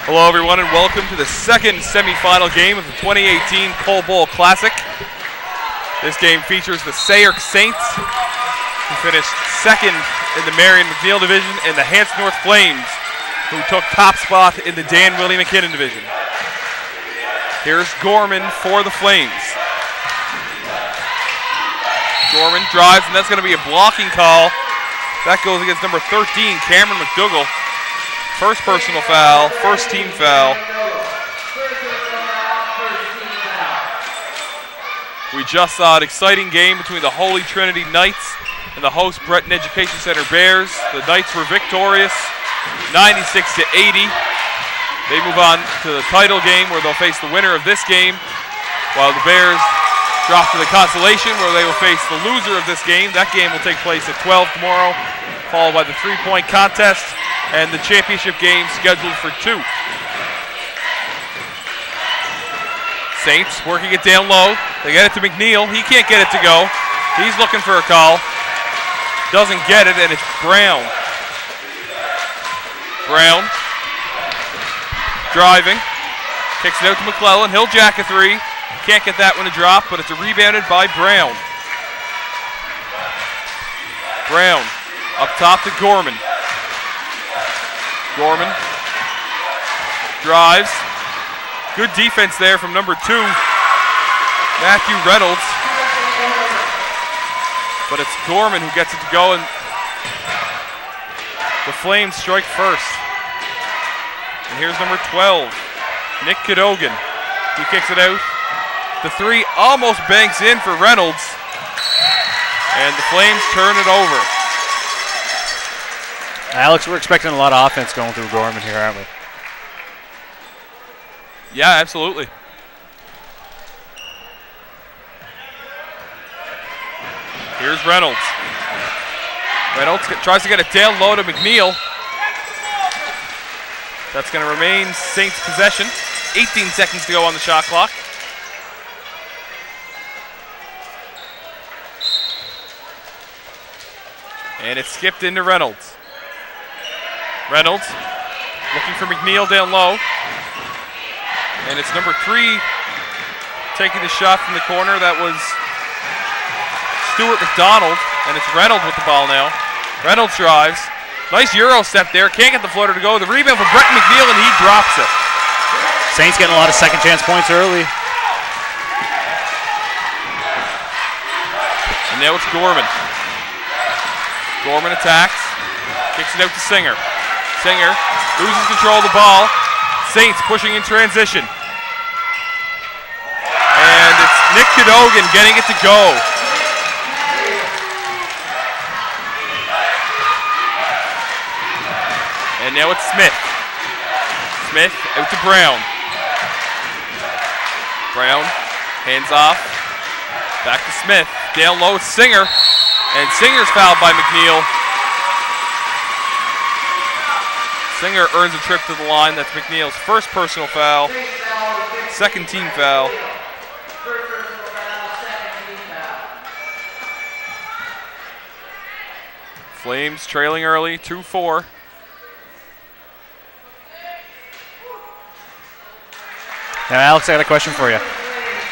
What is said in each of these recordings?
Hello everyone and welcome to the second semifinal game of the 2018 Cole Bowl Classic. This game features the Sayre Saints, who finished second in the Marion McNeil division, and the Hants North Flames, who took top spot in the Dan Willie McKinnon division. Here's Gorman for the Flames. Gorman drives, and that's going to be a blocking call. That goes against number 13, Cameron McDougall. First personal foul, first team foul. We just saw an exciting game between the Holy Trinity Knights and the host Breton Education Centre Bears. The Knights were victorious, 96-80. They move on to the title game where they'll face the winner of this game, while the Bears drop to the consolation where they will face the loser of this game. That game will take place at 12 tomorrow, followed by the three-point contest and the championship game scheduled for 2. Saints working it down low. They get it to McNeil. He can't get it to go. He's looking for a call. Doesn't get it, and it's Brown. Brown driving. Kicks it out to McClellan. He'll jack a three. Can't get that one to drop, but it's rebounded by Brown. Brown up top to Gorman. Gorman drives. Good defense there from number 2, Matthew Reynolds. But it's Gorman who gets it to go, and the Flames strike first. And here's number 12, Nick Cadogan. He kicks it out. The three almost banks in for Reynolds, and the Flames turn it over. Alex, we're expecting a lot of offense going through Gorman here, aren't we? Yeah, absolutely. Here's Reynolds. Reynolds tries to get it down low to McNeil. That's going to remain Saints' possession. 18 seconds to go on the shot clock. And it's skipped into Reynolds. Reynolds looking for McNeil down low. And it's number 3 taking the shot from the corner. That was Stuart McDonald. And it's Reynolds with the ball now. Reynolds drives. Nice Euro step there. Can't get the floater to go. The rebound for Breton McNeil, and he drops it. Saints getting a lot of second chance points early. And now it's Gorman. Gorman attacks. Kicks it out to Singer. Singer loses control of the ball. Saints pushing in transition. And it's Nick Cadogan getting it to go. And now it's Smith. Smith out to Brown. Brown hands off. Back to Smith. Down low it's Singer. And Singer's fouled by McNeil. Singer earns a trip to the line. That's McNeil's first personal foul. Second team foul. Flames trailing early, 2-4. Now, Alex, I got a question for you.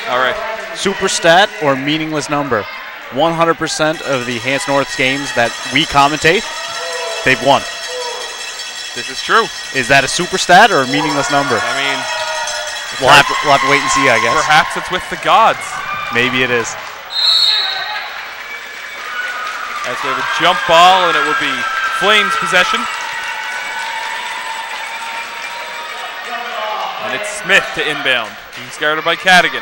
All right. Super stat or meaningless number? 100% of the Hants North's games that we commentate, they've won. This is true. Is that a super stat or a meaningless number? I mean, we'll have to wait and see, I guess. Perhaps it's with the gods. Maybe it is. As we have a jump ball, and it will be Flames possession. And it's Smith to inbound. He's guarded by Cadogan.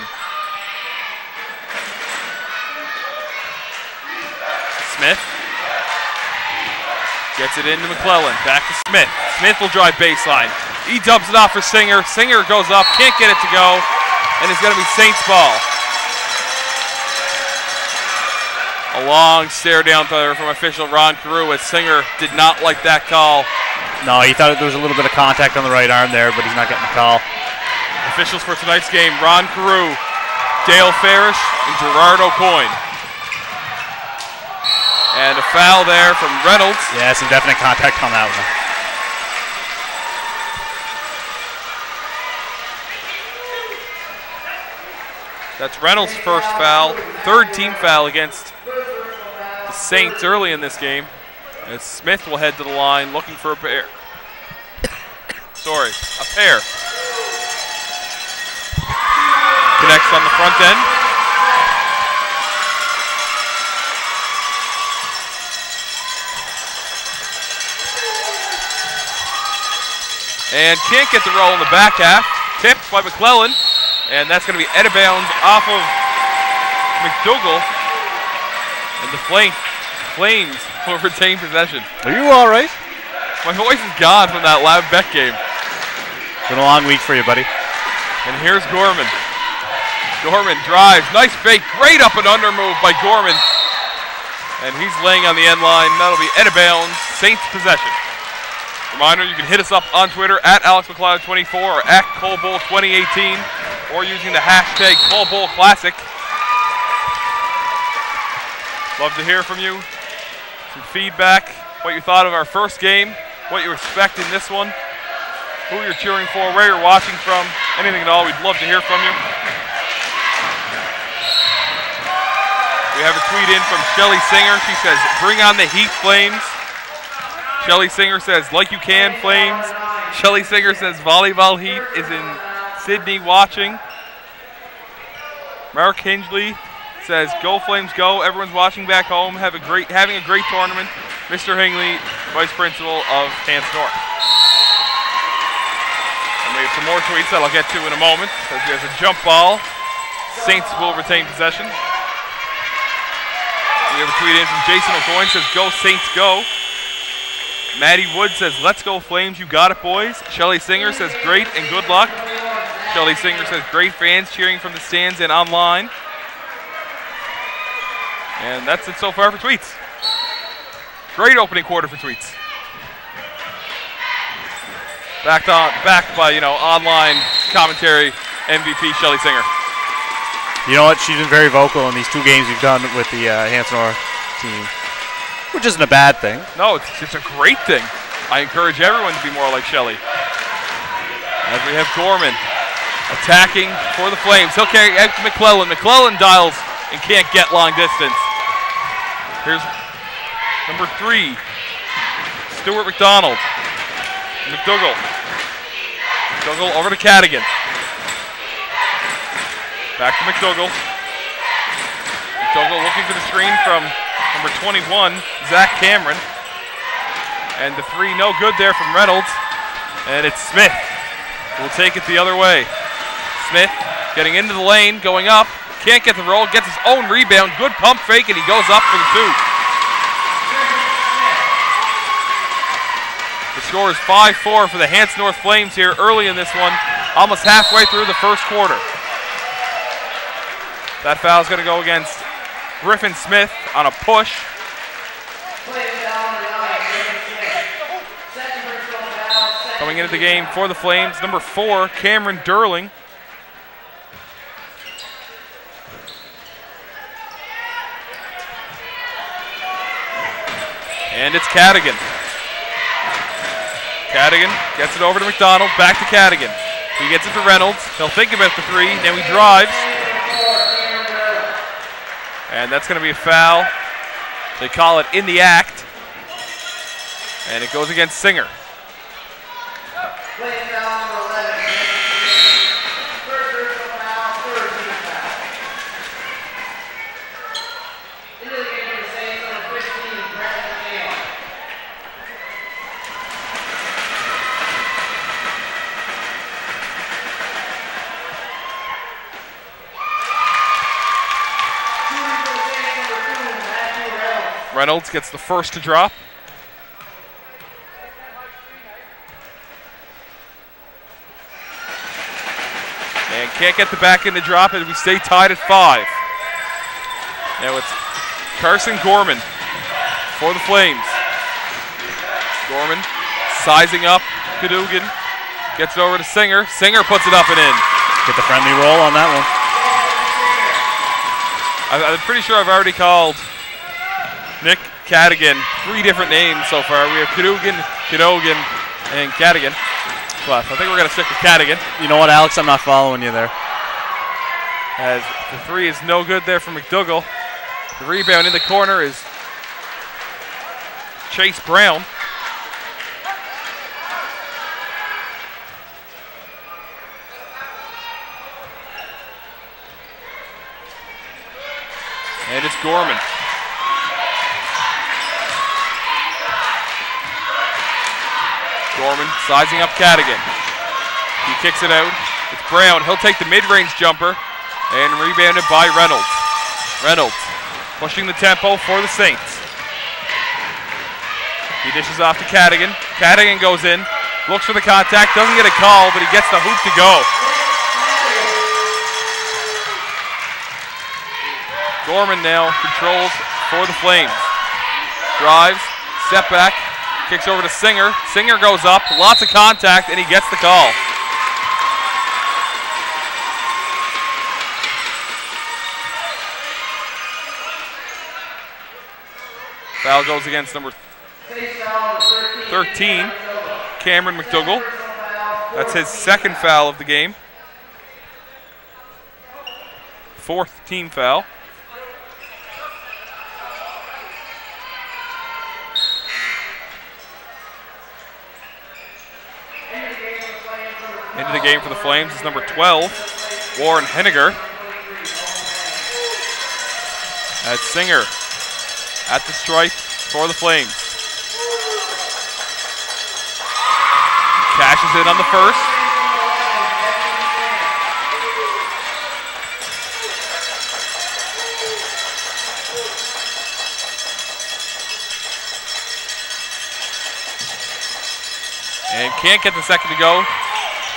Smith gets it into McClellan. Back to Smith. Smith will drive baseline. He dumps it off for Singer. Singer goes up, can't get it to go, and it's going to be Saints ball. A long stare down there from official Ron Carew, as Singer did not like that call. No, he thought there was a little bit of contact on the right arm there, but he's not getting the call. Officials for tonight's game: Ron Carew, Dale Farish, and Gerard O'Coin. And a foul there from Reynolds. Yeah, some definite contact on that one. That's Reynolds' first foul, third team foul against the Saints early in this game. And Smith will head to the line looking for a pair. Sorry, a pair. Connects on the front end. And can't get the roll in the back half. Tipped by McClellan. And that's going to be out of bounds off of McDougall. And the Flames will retain possession. Are you all right? My voice is gone from that loud bet game. Been a long week for you, buddy. And here's Gorman. Gorman drives. Nice fake. Great up and under move by Gorman. And he's laying on the end line. That'll be out of bounds. Saints possession. Reminder, you can hit us up on Twitter at AlexMcLeod24 or at ColeBowl2018 or using the hashtag ColeBowl Classic. Love to hear from you. Some feedback, what you thought of our first game, what you expect in this one, who you're cheering for, where you're watching from, anything at all. We'd love to hear from you. We have a tweet in from Shelly Singer. She says, "Bring on the heat, Flames." Shelly Singer says, "Like you can, Flames." Shelly Singer says, "Volleyball heat is in Sydney watching." Mark Hingley says, "Go Flames, go! Everyone's watching back home. Having a great tournament." Mr. Hingley, Vice Principal of Hants North. And we have some more tweets that I'll get to in a moment. As we have a jump ball, Saints will retain possession. We have a tweet in from Jason O'Coin, says, "Go Saints, go." Maddie Wood says, "Let's go Flames, you got it, boys." Shelly Singer says, "Great and good luck." Shelly Singer says, "Great fans cheering from the stands and online." And that's it so far for tweets. Great opening quarter for tweets. Backed by, online commentary MVP Shelly Singer. You know what? She's been very vocal in these 2 games we've done with the Hants North team, which isn't a bad thing. No, it's a great thing. I encourage everyone to be more like Shelly. As we have Gorman attacking for the Flames. He'll carry out to McClellan. McClellan dials and can't get long distance. Here's number 3, Stuart McDonald. McDougall. McDougall over to Cadigan. Back to McDougall. McDougall looking for the screen from number 21, Zach Cameron. And the 3 no good there from Reynolds. And it's Smith who will take it the other way. Smith getting into the lane, going up. Can't get the roll, gets his own rebound. Good pump fake, and he goes up for the 2. The score is 5-4 for the Hants North Flames here early in this one, almost halfway through the first quarter. That foul is going to go against Griffin Smith on a push. Coming into the game for the Flames, number 4, Cameron Durling. And it's Cadigan. Cadigan gets it over to McDonald, back to Cadigan. He gets it to Reynolds. He'll think about the 3, now he drives. And that's going to be a foul. They call it in the act. And it goes against Singer. Reynolds gets the first to drop. And can't get the back end to drop it. We stay tied at 5. Now it's Carson Gorman for the Flames. Gorman sizing up Cadogan. Gets it over to Singer. Singer puts it up and in. Get the friendly roll on that one. I'm pretty sure I've already called Nick Cadigan 3 different names so far. We have Cadogan, and Cadigan. But I think we're going to stick with Cadigan. You know what, Alex? I'm not following you there. As the three is no good there for McDougall. The rebound in the corner is Chase Brown. And it's Gorman. Gorman sizing up Cadigan. He kicks it out. It's Brown. He'll take the mid-range jumper and rebounded by Reynolds. Reynolds pushing the tempo for the Saints. He dishes off to Cadigan. Cadigan goes in, looks for the contact, doesn't get a call, but he gets the hoop to go. Gorman now controls for the Flames. Drives, step back, kicks over to Singer. Singer goes up, lots of contact, and he gets the call. Foul goes against number 13, Cameron McDougall. That's his second foul of the game. Fourth team foul. Into the game for the Flames is number 12, Warren Henniger. That's Singer at the stripe for the Flames. Cashes in on the first. And can't get the second to go.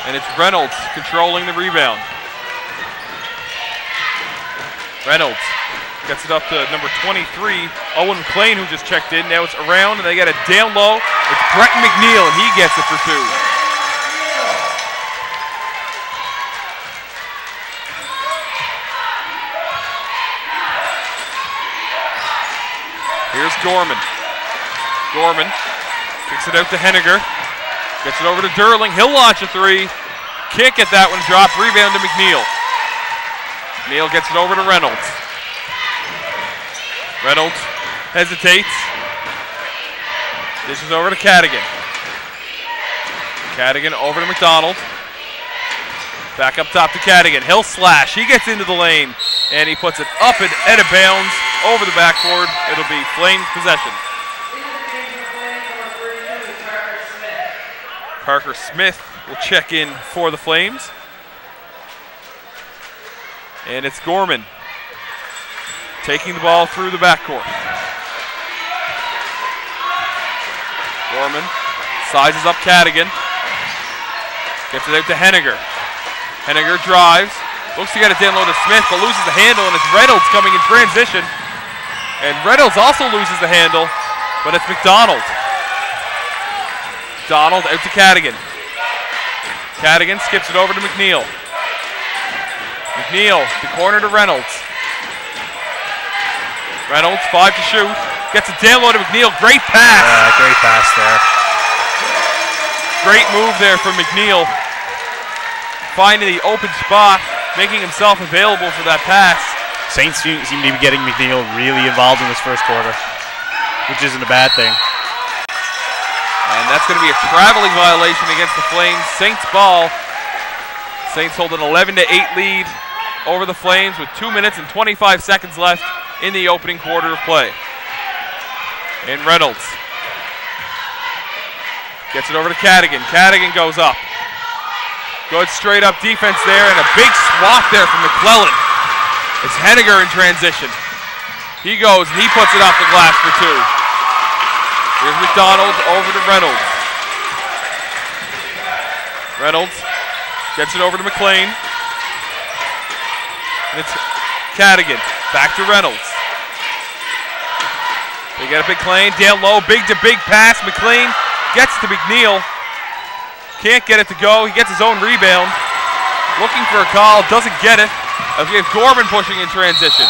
And it's Reynolds controlling the rebound. Reynolds gets it up to number 23, Owen McLean, who just checked in. Now it's around, and they got it down low. It's Breton McNeil, and he gets it for two. Here's Gorman. Gorman kicks it out to Henniger. Gets it over to Durling. He'll launch a three. Can't get that one dropped. Rebound to McNeil. McNeil gets it over to Reynolds. Reynolds hesitates. Dishes over to Cadigan. Cadigan over to McDonald. Back up top to Cadigan. He'll slash. He gets into the lane. And he puts it up and out of bounds over the backboard. It'll be Flames possession. Parker Smith will check in for the Flames. And it's Gorman taking the ball through the backcourt. Gorman sizes up Cadigan. Gets it out to Henniger. Henniger drives. Looks to get it down low to Smith, but loses the handle, and it's Reynolds coming in transition. And Reynolds also loses the handle, but it's McDonald. McDonald out to Cadigan. Cadigan skips it over to McNeil. McNeil, the corner to Reynolds. Reynolds, 5 to shoot. Gets it down low to McNeil. Great pass. Great pass there. Great move there from McNeil. Finding the open spot, making himself available for that pass. Saints seem to be getting McNeil really involved in this first quarter, which isn't a bad thing. And that's going to be a traveling violation against the Flames. Saints ball. Saints hold an 11-8 lead over the Flames with 2 minutes and 25 seconds left in the opening quarter of play. And Reynolds gets it over to Cadigan. Cadigan goes up. Good straight up defense there, and a big swat there from McClellan. It's Henniger in transition. He goes and he puts it off the glass for two. Here's McDonald over to Reynolds. Reynolds gets it over to McLean. And it's Cadigan. Back to Reynolds. They get a big McLean down low. Big to big pass. McLean gets to McNeil. Can't get it to go. He gets his own rebound. Looking for a call. Doesn't get it. As we have Gorman pushing in transition.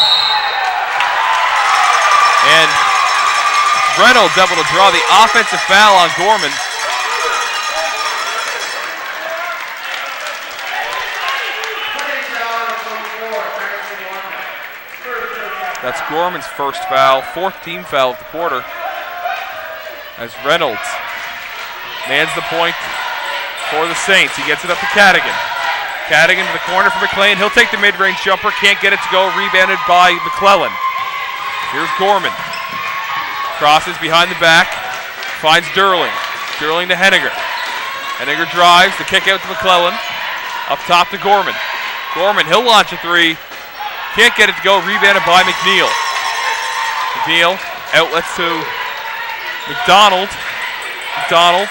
And Reynolds able to draw the offensive foul on Gorman. That's Gorman's first foul, fourth team foul of the quarter. As Reynolds mans the point for the Saints. He gets it up to Cadigan. Cadigan to the corner for McLean. He'll take the mid-range jumper. Can't get it to go. Rebounded by McClellan. Here's Gorman. Crosses behind the back. Finds Durling. Durling to Henniger. Henniger drives. The kick out to McClellan. Up top to Gorman. Gorman, he'll launch a three. Can't get it to go. Rebounded by McNeil. McNeil outlets to McDonald. McDonald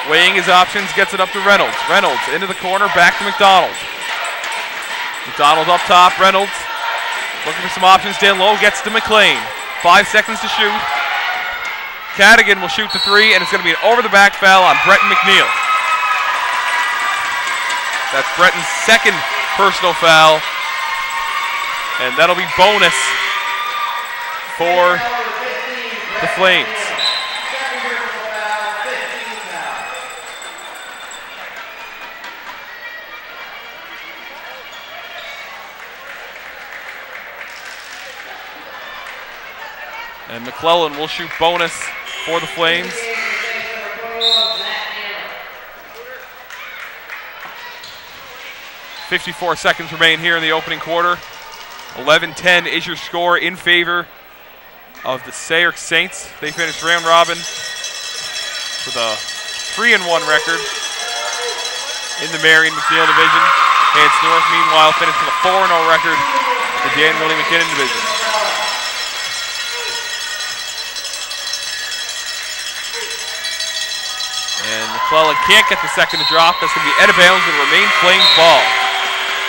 weighing his options, gets it up to Reynolds. Reynolds into the corner, back to McDonald. McDonald up top, Reynolds looking for some options down low, gets to McLean. 5 seconds to shoot. Cadigan will shoot the three, and it's going to be an over-the-back foul on Breton McNeil. That's Breton's second personal foul, and that'll be bonus for the Flames. And McClellan will shoot bonus for the Flames. .54 seconds remain here in the opening quarter. 11-10 is your score in favor of the Sayre Saints. They finished round robin with a 3-1 record in the Marion McNeil division. Hants North, meanwhile, finished with a 4-0 record in the Dan Willie McKinnon division. And McClellan can't get the second to drop. That's going to be out of bounds and remain Flames ball.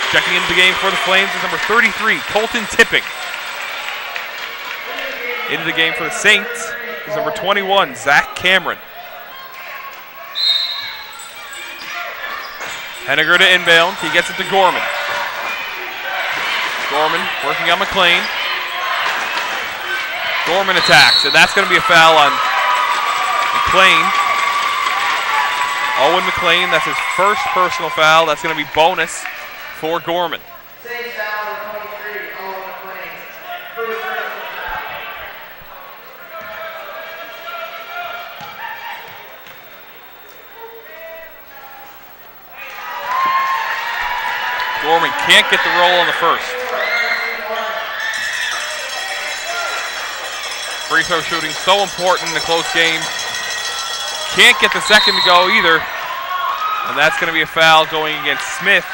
Checking into the game for the Flames is number 33, Colton Tipping. Into the game for the Saints is number 21, Zach Cameron. Henniger to inbound. He gets it to Gorman. Gorman working on McLean. Gorman attacks, and that's going to be a foul on McLean. Owen McLean, that's his first personal foul. That's going to be bonus for Gorman. Gorman can't get the roll on the first. Free throw shooting so important in a close game. Can't get the second to go either. And that's going to be a foul going against Smith.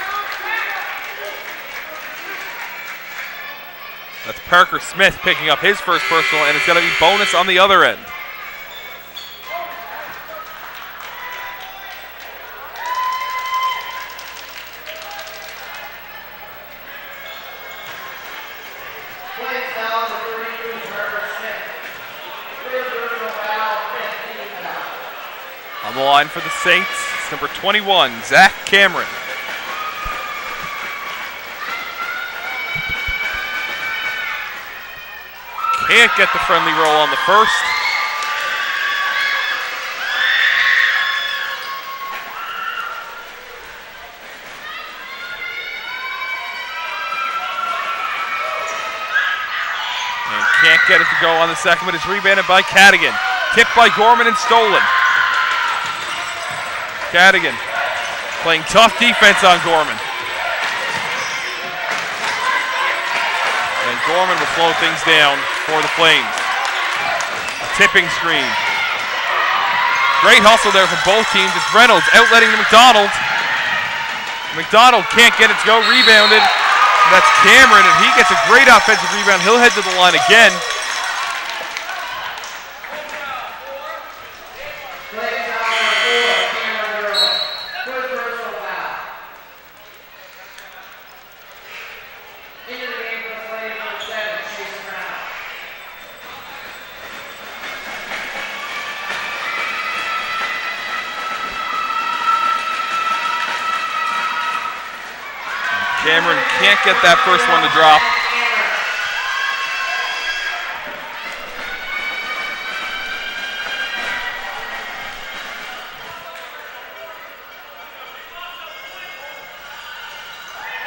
That's Parker Smith picking up his first personal, and it's going to be bonus on the other end. On the line for the Saints, it's number 21, Zach Cameron. Can't get the friendly roll on the first. And can't get it to go on the second, but it's rebounded by Cadigan. Tipped by Gorman and stolen. Cadigan playing tough defense on Gorman. And Gorman will slow things down for the Flames. A tipping screen. Great hustle there from both teams. It's Reynolds outletting to McDonald. McDonald can't get it to go. Rebounded. And that's Cameron, and he gets a great offensive rebound. He'll head to the line again. Cameron can't get that first one to drop.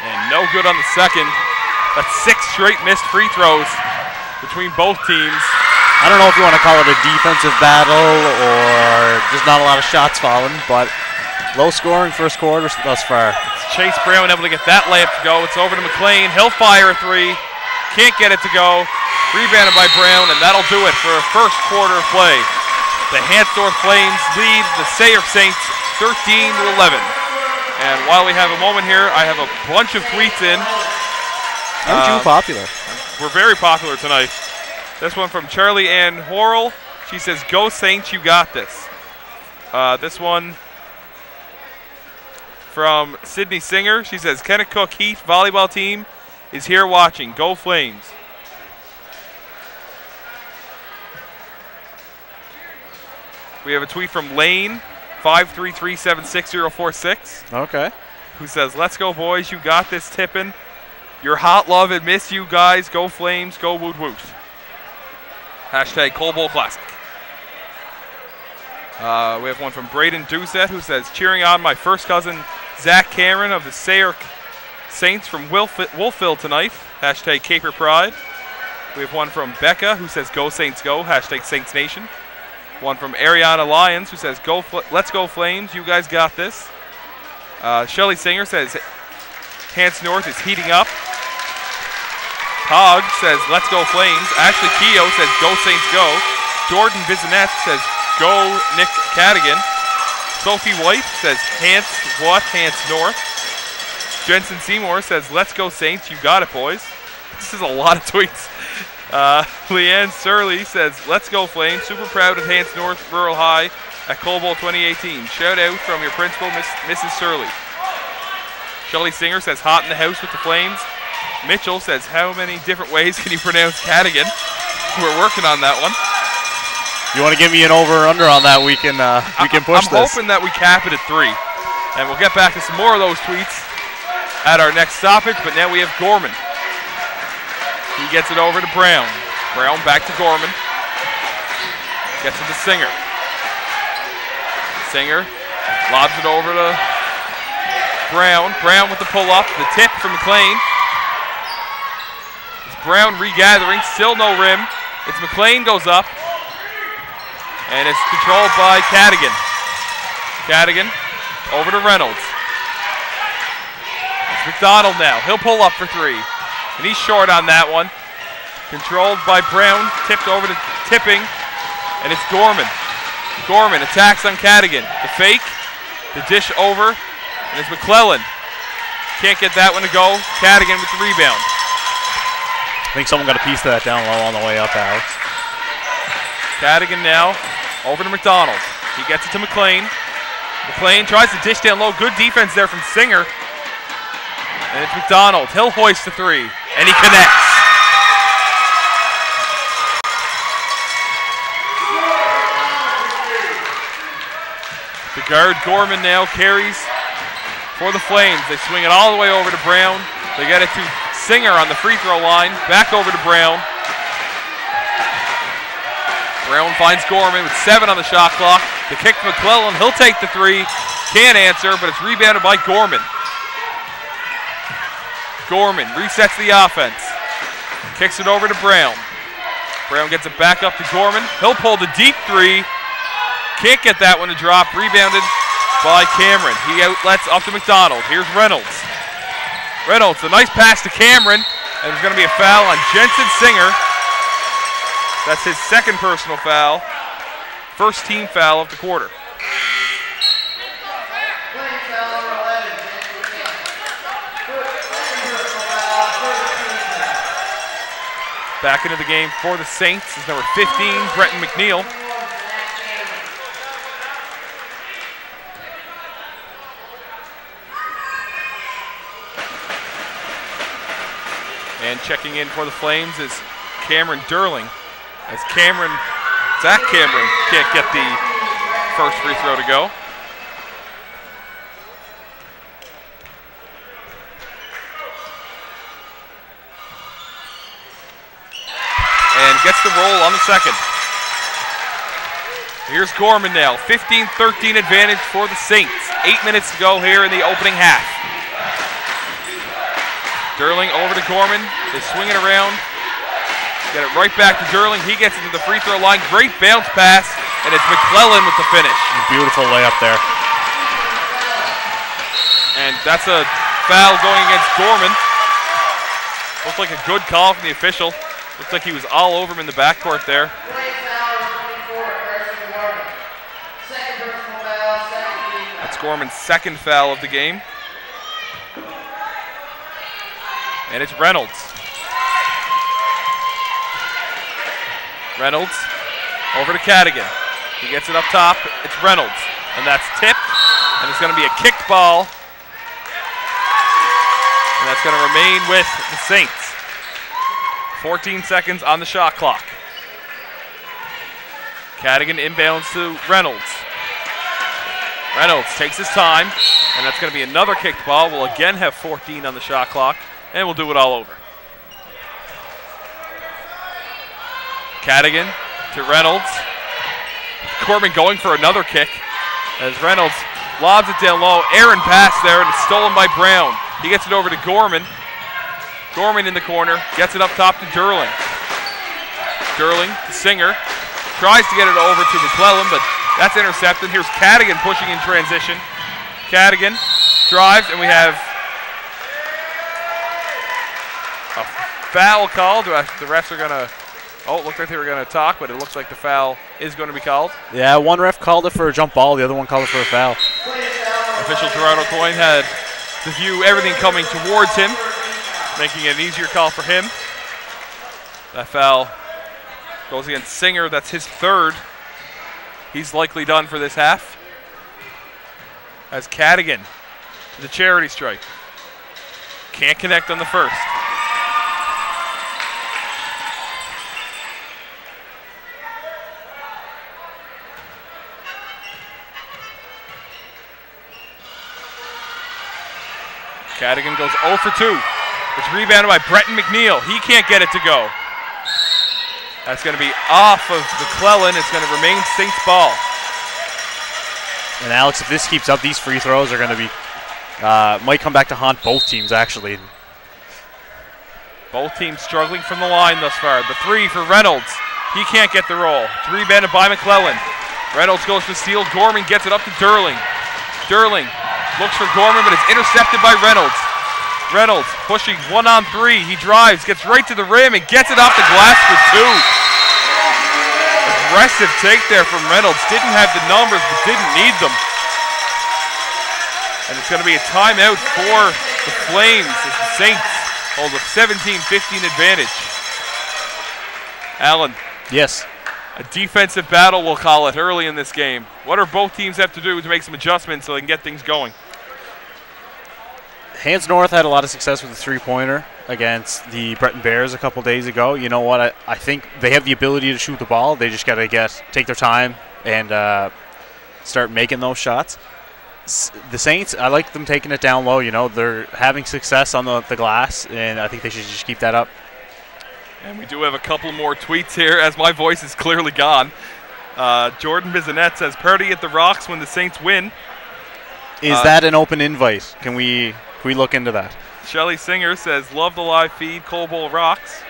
And no good on the second. That's 6 straight missed free throws between both teams. I don't know if you want to call it a defensive battle or just not a lot of shots falling, but low scoring first quarter thus far. It's Chase Brown able to get that layup to go. It's over to McLean. He'll fire a three. Can't get it to go. Rebounded by Brown, and that'll do it for a first quarter of play. The Hansdorf Flames lead the Sayre Saints 13-11. And while we have a moment here, I have a bunch of tweets in. Aren't you popular? We're very popular tonight. This one from Charlie Ann Horrell. She says, "Go Saints, you got this." This one from Sydney Singer. She says, "Kenneth Cook Heat volleyball team is here watching. Go Flames." We have a tweet from Lane, 533-76046. Okay. Who says, "Let's go, boys. You got this, Tippin'. Your hot love and miss you guys. Go Flames. Go Woot Woot." Hashtag Coal Bowl Classic. We have one from Breton Doucette who says, "Cheering on my first cousin, Zach Cameron of the Sayre Saints from Wolfville tonight." Hashtag Caper Pride. We have one from Becca who says, "Go Saints go." Hashtag Saints Nation. One from Ariana Lyons who says, "Let's go Flames. You guys got this." Shelly Singer says, "Hants North is heating up." Hogg says, "Let's go Flames." Ashley Keogh says, "Go Saints go." Jordan Bissonette says, "Go Nick Cadigan." Sophie White says, "Hants what? Hants North." Jensen Seymour says, "Let's go Saints. You got it, boys." This is a lot of tweets. Leanne Surley says, "Let's go Flames. Super proud of Hants North Rural High at Coal Bowl 2018. Shout out from your principal, Mrs. Surley." Shelly Singer says, "Hot in the house with the Flames." Mitchell says, "How many different ways can you pronounce Cadigan?" We're working on that one. You want to give me an over or under on that? We can push this. I'm hoping that we cap it at 3. And we'll get back to some more of those tweets at our next stoppage. But now we have Gorman. He gets it over to Brown. Brown back to Gorman. Gets it to Singer. Singer lobs it over to Brown. Brown with the pull-up. The tip from McLean. It's Brown regathering. Still no rim. It's McLean goes up. And it's controlled by Cadigan. Cadigan over to Reynolds. It's McDonald now. He'll pull up for 3. And he's short on that one. Controlled by Brown. Tipped over to Tipping. And it's Gorman. Gorman attacks on Cadigan. The fake. The dish over. And it's McClellan. Can't get that one to go. Cadigan with the rebound. I think someone got a piece of that down low on the way up, Alex. Cadigan now over to McDonald. He gets it to McLean. McLean tries to dish down low. Good defense there from Singer. And it's McDonald. He'll hoist the 3. And he connects. The guard Gorman now carries for the Flames. They swing it all the way over to Brown. They get it to Singer on the free throw line. Back over to Brown. Brown finds Gorman with 7 on the shot clock. The kick to McClellan. He'll take the 3. Can't answer, but it's rebounded by Gorman. Gorman resets the offense. Kicks it over to Brown. Brown gets it back up to Gorman. He'll pull the deep 3. Can't get that one to drop. Rebounded by Cameron. He outlets up to McDonald. Here's Reynolds. Reynolds, a nice pass to Cameron. And there's going to be a foul on Jensen Singer. That's his second personal foul. First team foul of the quarter. Back into the game for the Saints is number 15, Breton McNeil. And checking in for the Flames is Cameron Durling. As Zach Cameron can't get the first free throw to go. And gets the roll on the second. Here's Gorman now. 15-13 advantage for the Saints. 8 minutes to go here in the opening half. Durling over to Gorman. They swing it around. Get it right back to Durling. He gets into the free throw line. Great bounce pass, and it's McClellan with the finish. Beautiful layup there. And that's a foul going against Gorman. Looked like a good call from the official. Looked like he was all over him in the backcourt there. That's Gorman's second foul of the game. And it's Reynolds. Reynolds over to Cadigan. He gets it up top. It's Reynolds. And that's tipped. And it's going to be a kicked ball. And that's going to remain with the Saints. 14 seconds on the shot clock. Cadigan inbounds to Reynolds. Reynolds takes his time, and that's going to be another kicked ball. We'll again have 14 on the shot clock, and we'll do it all over. Cadigan to Reynolds. Corbin going for another kick as Reynolds lobs it down low. Aaron pass there, and it's stolen by Brown. He gets it over to Gorman. Gorman in the corner, gets it up top to Durling. Durling to Singer. Tries to get it over to McClellan, but that's intercepted. Here's Cadigan pushing in transition. Cadigan drives, and we have a foul called. The refs are going to, it looked like they were going to talk, but it looks like the foul is going to be called. Yeah, one ref called it for a jump ball, the other one called it for a foul. Official Gerardo Coyne had to view everything coming towards him, making it an easier call for him. That foul goes against Singer. That's his third. He's likely done for this half. As Cadigan to the charity strike. Can't connect on the first. Cadigan goes 0 for 2. It's rebounded by Breton McNeil. He can't get it to go. That's going to be off of McClellan. It's going to remain Saints ball. And Alex, if this keeps up, these free throws are going to be, might come back to haunt both teams, actually. Both teams struggling from the line thus far. The three for Reynolds. He can't get the roll. It's rebounded by McClellan. Reynolds goes to steal. Gorman gets it up to Durling. Durling looks for Gorman, but it's intercepted by Reynolds. Reynolds pushing 1-on-3. He drives, gets right to the rim, and gets it off the glass for 2. Aggressive take there from Reynolds. Didn't have the numbers, but didn't need them. And it's going to be a timeout for the Flames as the Saints hold a 17-15 advantage. Alan. Yes. A defensive battle, we'll call it, early in this game. What do both teams have to do to make some adjustments so they can get things going? Hands North had a lot of success with the three-pointer against the Breton Bears a couple days ago. You know what? I think they have the ability to shoot the ball. They just got to take their time and start making those shots. The Saints, I like them taking it down low. You know, they're having success on the glass, and I think they should just keep that up. And we do have a couple more tweets here, as my voice is clearly gone. Jordan Bizanet says, "Party at the Rocks when the Saints win." Is that an open invite? Can we look into that? Shelly Singer says, "Love the live feed, Coal Bowl rocks."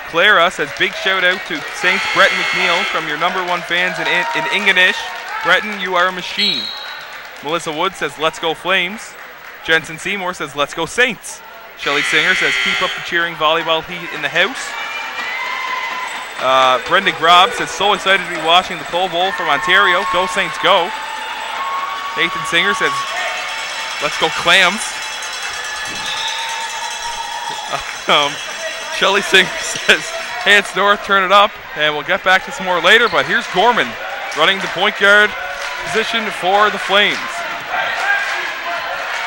Clara says, "Big shout out to Saints Breton McNeil from your #1 fans in Ingonish. Breton, you are a machine." Melissa Wood says, "Let's go Flames." Jensen Seymour says, "Let's go Saints." Shelly Singer says, "Keep up the cheering, volleyball heat in the house." Brendan Grob says, "So excited to be watching the Coal Bowl from Ontario. Go Saints, go." Nathan Singer says, "Let's go Clams." Shelly Singer says, "Hey, it's North, turn it up." And we'll get back to some more later, but here's Gorman running the point guard position for the Flames.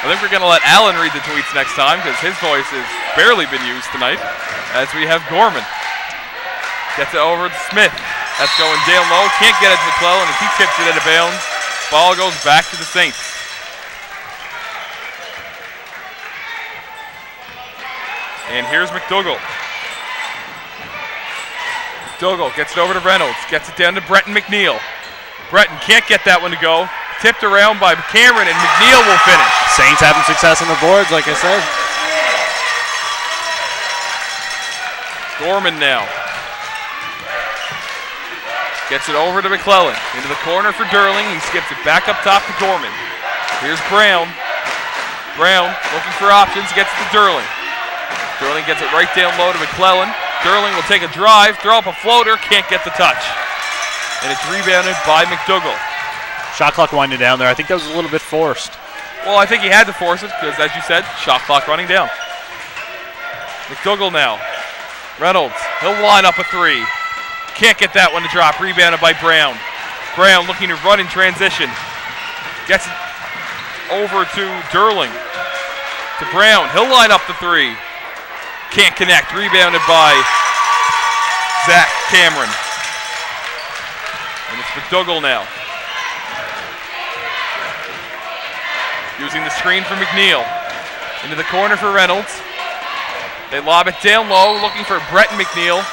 I think we're going to let Alan read the tweets next time because his voice has barely been used tonight as we have Gorman. Gets it over to Smith. That's going down low. Can't get it to McClellan as he tips it out of bounds. Ball goes back to the Saints. And here's McDougall. McDougall gets it over to Reynolds. Gets it down to Breton McNeil. Breton can't get that one to go. Tipped around by Cameron, and McNeil will finish. Saints having success on the boards, like I said. Gorman now. Gets it over to McClellan. Into the corner for Durling. He skips it back up top to Gorman. Here's Brown. Brown looking for options. Gets it to Durling. Durling gets it right down low to McClellan. Durling will take a drive, throw up a floater, can't get the touch. And it's rebounded by McDougall. Shot clock winding down there. I think that was a little bit forced. Well, I think he had to force it because, as you said, shot clock running down. McDougall now. Reynolds, he'll line up a three. Can't get that one to drop. Rebounded by Brown. Brown looking to run in transition. Gets it over to Durling. To Brown. He'll line up the three. Can't connect. Rebounded by Zach Cameron. And it's McDougall now. Using the screen for McNeil. Into the corner for Reynolds. They lob it down low, looking for Breton McNeil.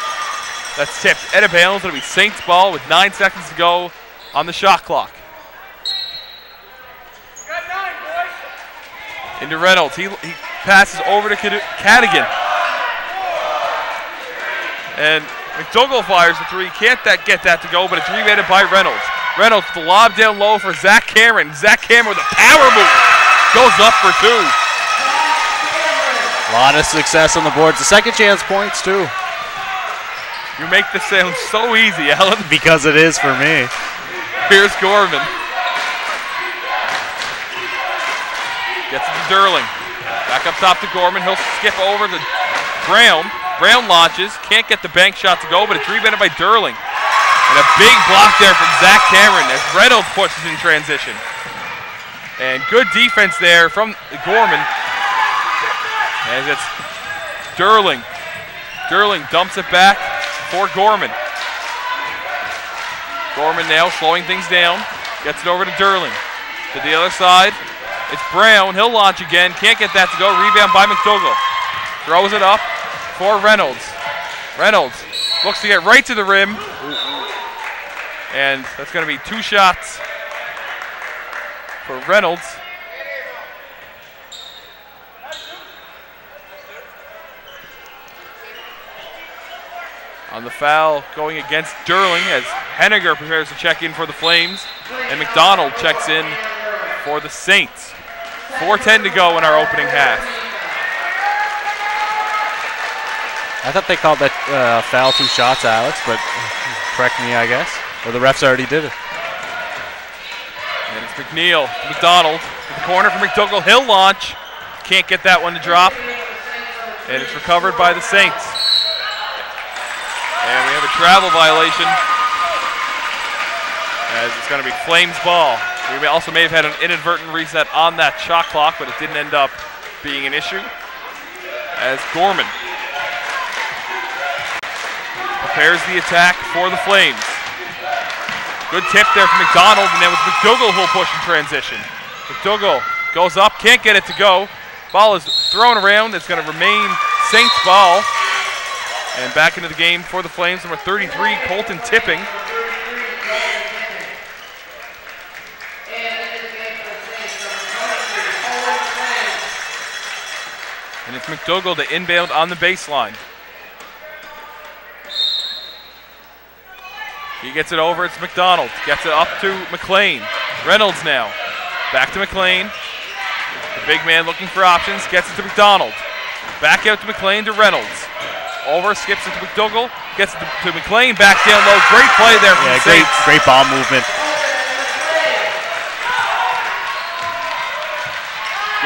That's tipped out of bounds. It'll be Saints ball with 9 seconds to go on the shot clock. Into Reynolds. He passes over to Cadigan. And McDougall fires the three. Can't get that to go, but it's rebounded by Reynolds. Reynolds, the lob down low for Zach Cameron. Zach Cameron with a power move. Goes up for two. A lot of success on the boards. The second chance points, too. You make this sound so easy, Alan. Because it is for me. Here's Gorman. Gets it to Durling. Back up top to Gorman. He'll skip over to Brown. Brown launches. Can't get the bank shot to go, but it's rebounded by Durling. And a big block there from Zach Cameron as Reynolds pushes in transition. And good defense there from Gorman. As it's Durling. Durling dumps it back for Gorman. Gorman now slowing things down. Gets it over to Durling. To the other side, it's Brown. He'll launch again. Can't get that to go. Rebound by McDougall. Throws it up for Reynolds. Reynolds looks to get right to the rim. And that's going to be 2 shots for Reynolds. On the foul going against Durling as Henniger prepares to check in for the Flames. And McDonald checks in for the Saints. 4:10 to go in our opening half. I thought they called that foul 2 shots, Alex, but correct me, I guess. Or the refs already did it. And it's McNeil to McDonald. To the corner for McDougall. He'll launch. Can't get that one to drop. And it's recovered by the Saints. And we have a travel violation as it's going to be Flames ball. We also may have had an inadvertent reset on that shot clock, but it didn't end up being an issue. As Gorman prepares the attack for the Flames. Good tip there from McDonald, and then with McDougall who'll push in transition. McDougall goes up, can't get it to go. Ball is thrown around. It's going to remain Saints ball. And back into the game for the Flames, number 33, Colton Tipping. And it's McDougall to inbound on the baseline. He gets it over, it's McDonald. Gets it up to McLean. Reynolds now. Back to McLean. The big man looking for options, gets it to McDonald. Back out to McLean to Reynolds. Over, skips it to McDougall, gets it to McLean, back down low. Great play there from the Saints. Great ball movement.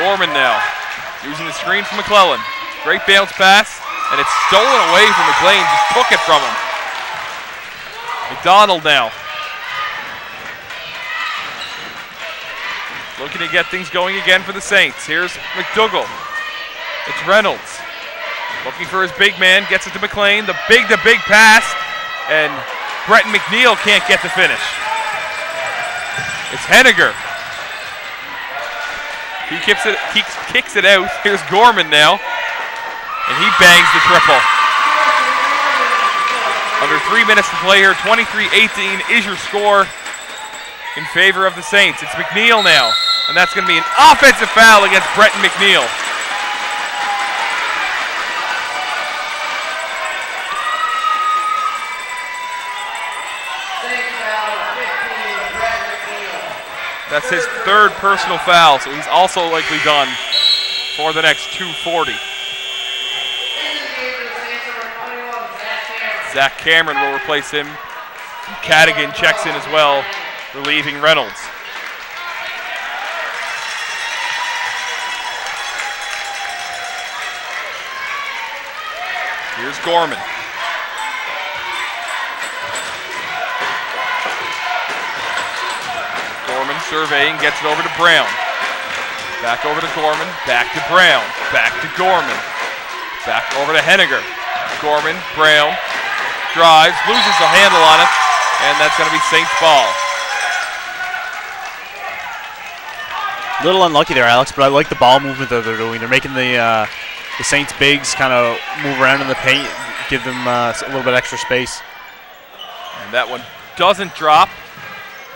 Gorman now, using the screen from McClellan. Great bounce pass, and it's stolen away from McLean, just took it from him. McDonald now. Looking to get things going again for the Saints. Here's McDougall. It's Reynolds. Looking for his big man, gets it to McLean. The big pass, and Breton McNeil can't get the finish. It's Henniger. He kicks it out. Here's Gorman now, and he bangs the triple. Under 3 minutes to play here, 23-18 is your score in favor of the Saints. It's McNeil now, and that's going to be an offensive foul against Breton McNeil. That's his third personal foul, so he's also likely done for the next 2:40. Zach Cameron will replace him. Cadigan checks in as well, relieving Reynolds. Here's Gorman. Gorman surveying, gets it over to Brown. Back over to Gorman, back to Brown, back to Gorman. Back over to Henniger. Gorman, Brown, drives, loses the handle on it, and that's going to be Saints ball. A little unlucky there, Alex, but I like the ball movement that they're doing. They're making the Saints bigs kind of move around in the paint, give them a little bit extra space. And that one doesn't drop,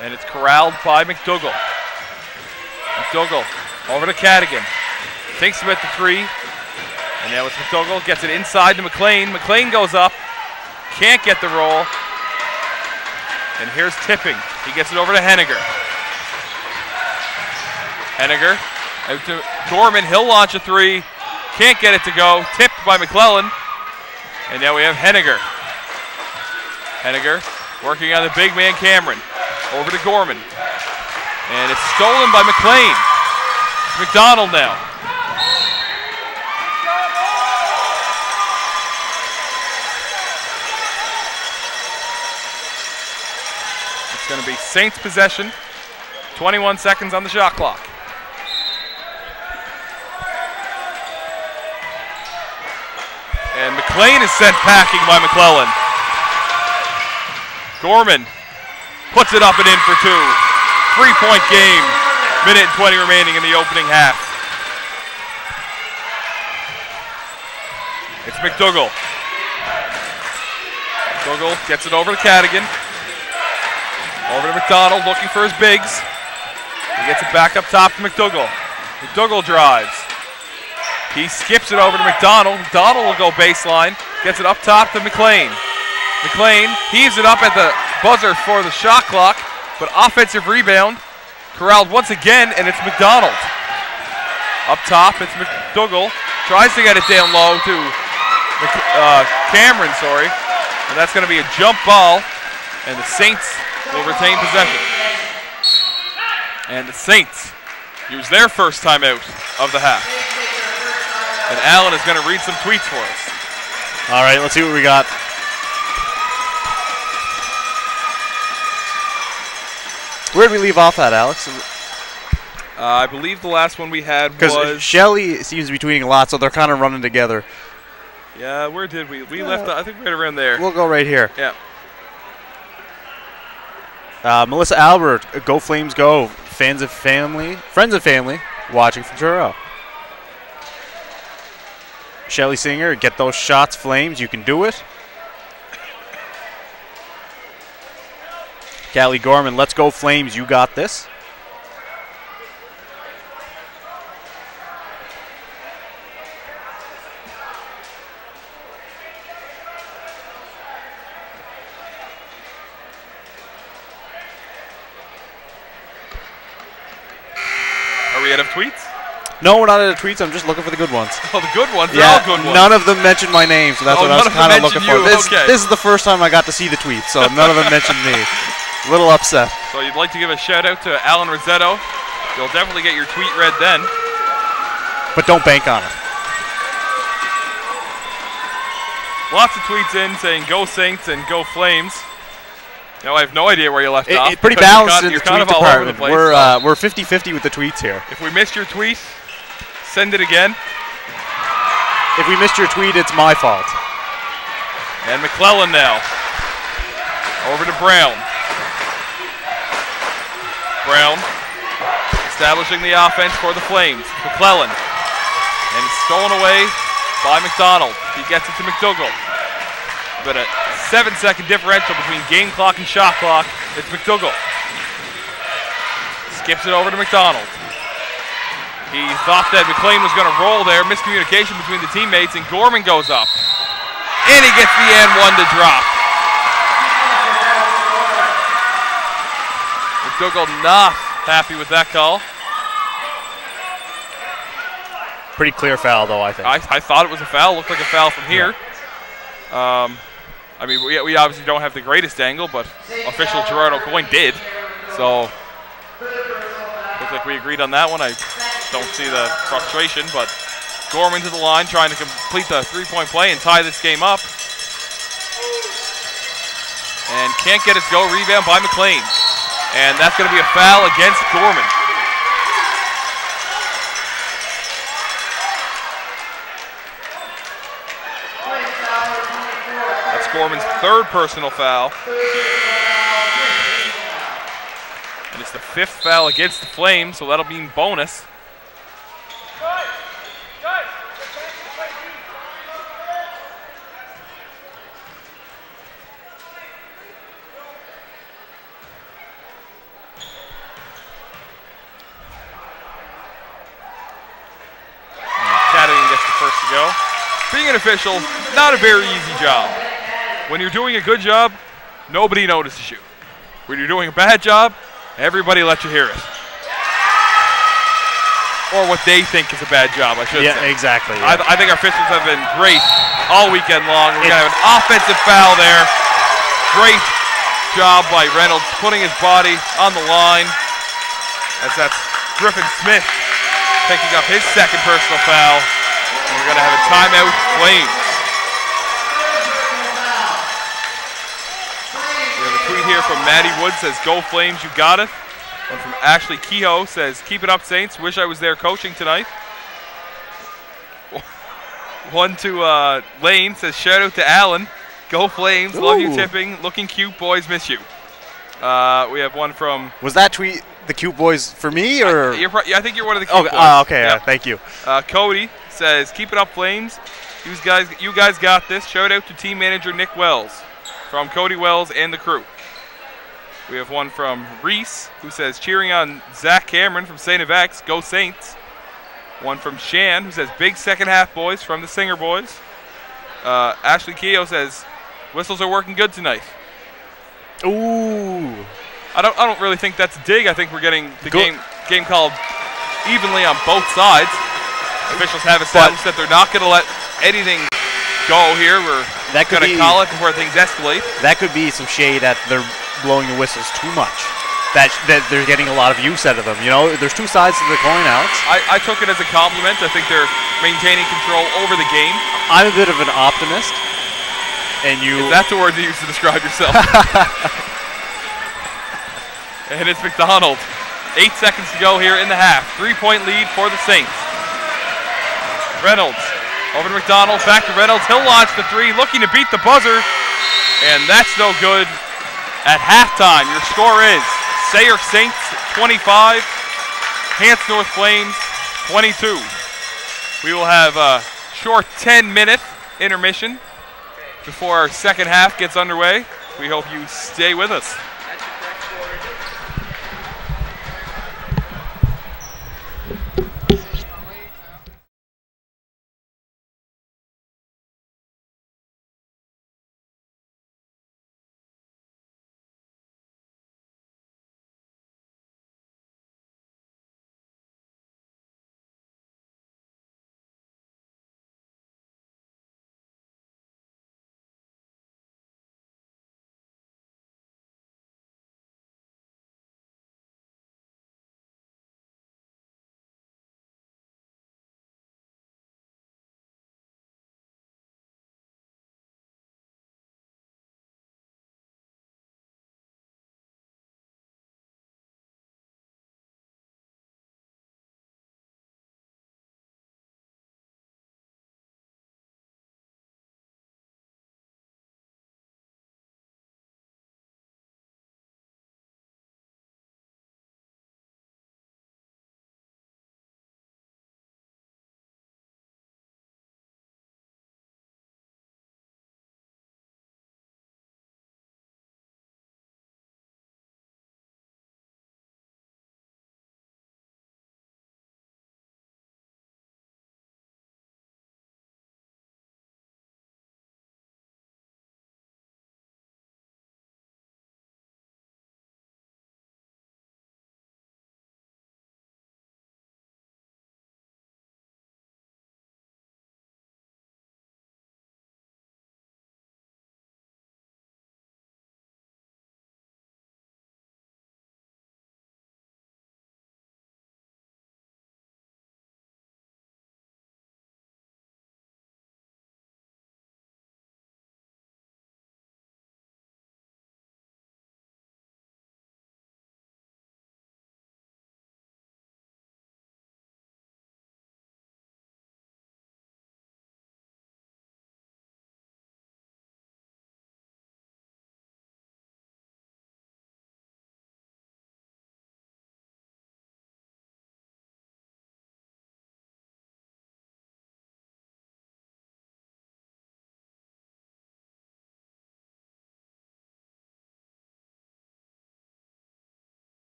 and it's corralled by McDougall. McDougall over to Cadigan. Thinks about the three, and now it's McDougall, gets it inside to McLean. McLean goes up, can't get the roll, and here's Tipping. He gets it over to Henniger. Henniger out to Gorman, he'll launch a three. Can't get it to go. Tipped by McClellan. And now we have Henniger. Henniger working on the big man Cameron. Over to Gorman. And it's stolen by McLean. It's McDonald now. It's going to be Saints possession. 21 seconds on the shot clock. And McLean is sent packing by McClellan. Gorman puts it up and in for two. 3-point game. Minute and 20 remaining in the opening half. It's McDougall. McDougall gets it over to Cadigan. Over to McDonald looking for his bigs. He gets it back up top to McDougall. McDougall drives. He skips it over to McDonald. McDonald will go baseline. Gets it up top to McLean. McLean heaves it up at the buzzer for the shot clock, but offensive rebound. Corralled once again, and it's McDonald. Up top, it's McDougall. Tries to get it down low to Cameron, and that's going to be a jump ball, and the Saints will retain possession. And the Saints use their first timeout of the half. And Alan is going to read some tweets for us. All right, let's see what we got. Where did we leave off at, Alex? I believe the last one we had was... Because Shelley seems to be tweeting a lot, so they're kind of running together. Yeah, where did we? We left, I think right around there. We'll go right here. Yeah. Melissa Albert, Go Flames Go. Friends and family, watching from Truro. Shelly Singer, get those shots, Flames, you can do it. Callie Gorman, let's go Flames, you got this. Are we out of tweets? No, we're not out of tweets. I'm just looking for the good ones. Oh, the good ones? They're Yeah, all good ones. none of them mentioned my name, so that's what I was kind of looking for. This is the first time I got to see the tweets, so none of them mentioned me. A little upset. So you'd like to give a shout out to Alan Rossetto. You'll definitely get your tweet read then. But don't bank on it. Lots of tweets in saying go Saints and go Flames. No, I have no idea where you left off. It's pretty balanced in the you're tweet kind of all over the department. place. We're 50-50 with the tweets here. If we missed your tweet, send it again. If we missed your tweet, it's my fault. And McClellan now. Over to Brown. Brown establishing the offense for the Flames. McClellan. And it's stolen away by McDonald. He gets it to McDougall. But a 7-second differential between game clock and shot clock. It's McDougall. Skips it over to McDonald. He thought that McLean was going to roll there. Miscommunication between the teammates, and Gorman goes up. And he gets the and one to drop. McDougall not happy with that call. Pretty clear foul, though, I think. I thought it was a foul. Looked like a foul from here. Yeah. I mean, we obviously don't have the greatest angle, but official Gerard O'Coin did. So, looks like we agreed on that one. I don't see the frustration, but Gorman to the line, trying to complete the three-point play and tie this game up. And can't get it to go. Rebound by McLean. And that's going to be a foul against Gorman. That's Gorman's third personal foul. And it's the fifth foul against the Flames, so that'll mean bonus. Go. Being an official, not a very easy job. When you're doing a good job, nobody notices you. When you're doing a bad job, everybody lets you hear it. Or what they think is a bad job, I should say. Yeah, exactly. Yeah. I think our officials have been great all weekend long. We're going to have an offensive foul there. Great job by Reynolds putting his body on the line. As that's Griffin Smith picking up his second personal foul. And we're going to have a timeout, Flames. We have a tweet here from Maddie Wood, says, "Go Flames, you got it." One from Ashley Kehoe says, "Keep it up, Saints. Wish I was there coaching tonight." One to Lane says, "Shout out to Alan. Go Flames. Ooh. Love you tipping. Looking cute, boys. Miss you." We have one from... Was that tweet the cute boys for me, or...? I think you're one of the cute boys. Okay, yep. Thank you. Cody says, "Keep it up, Flames. You guys got this. Shout out to team manager Nick Wells." From Cody Wells and the crew. We have one from Reese, who says, "Cheering on Zach Cameron from St. X. Go Saints." One from Shan, who says, "Big second half, boys," from the Singer boys. Ashley Keogh says, "Whistles are working good tonight." Ooh. I don't really think that's a dig. I think we're getting the game called evenly on both sides. Officials have established that they're not going to let anything go here. We're going to call it before things escalate. That could be some shade that they're blowing the whistles too much. That they're getting a lot of use out of them. You know, there's two sides to the coin, Alex. I took it as a compliment. I think they're maintaining control over the game. I'm a bit of an optimist. And you... Is that the word you use to describe yourself? And it's McDonald. 8 seconds to go here in the half. 3-point lead for the Saints. Reynolds over to McDonald. Back to Reynolds. He'll launch the three, looking to beat the buzzer. And that's no good. At halftime, your score is Sayre Saints 25, Hants North Flames 22. We will have a short 10-minute intermission before our second half gets underway. We hope you stay with us.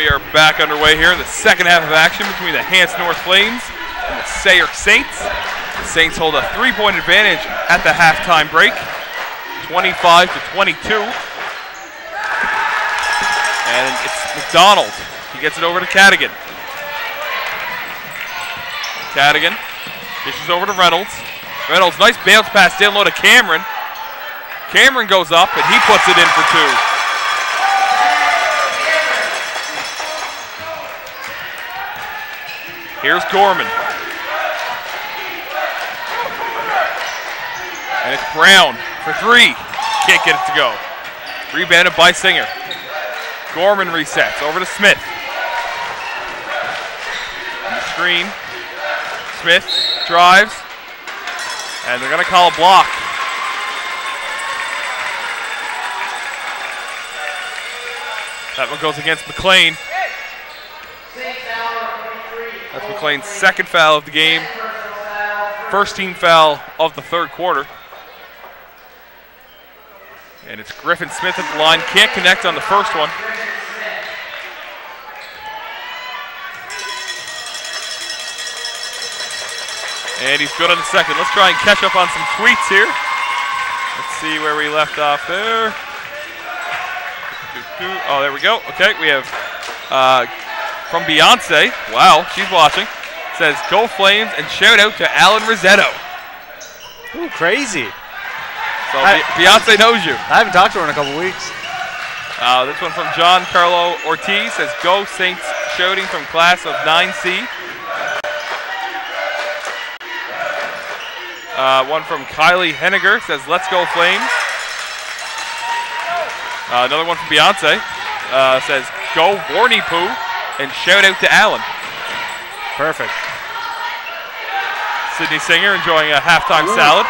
we are back underway here in the second half of action between the Hants North Flames and the Sayre Saints. The Saints hold a 3-point advantage at the halftime break, 25-22. And it's McDonald. He gets it over to Cadigan. Cadigan dishes over to Reynolds. Reynolds, nice bounce pass down low to Cameron. Cameron goes up and he puts it in for 2. Here's Gorman. And it's Brown for 3. Can't get it to go. Rebounded by Singer. Gorman resets over to Smith. On the screen. Smith drives. And they're going to call a block. That one goes against McLean. That's McLean's second foul of the game. First team foul of the third quarter. And it's Griffin Smith at the line. Can't connect on the first one. And he's good on the second. Let's try and catch up on some tweets here. Let's see where we left off there. Oh, there we go. Okay, we have from Beyonce. Wow, she's watching. Says, go Flames, and shout out to Alan Rossetto. Ooh, crazy. So Beyonce knows you. I haven't talked to her in a couple weeks. This one from John Carlo Ortiz says, go Saints, shouting from class of 9C. One from Kylie Henniger says, let's go Flames. Another one from Beyonce says, go Warney Poo, and shout out to Alan. Perfect. Sydney Singer enjoying a halftime salad.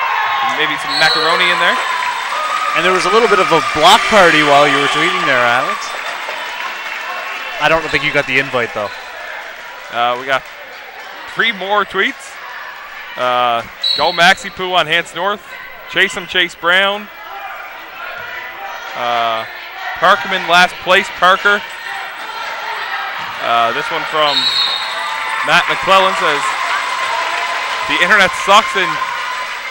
Maybe some macaroni in there. And there was a little bit of a block party while you were tweeting there, Alex. I don't think you got the invite, though. We got 3 more tweets. Go Maxi Poo on Hants North. Chase him, Chase Brown. Parkerman last place, Parker. This one from Matt McClellan says, the internet sucks in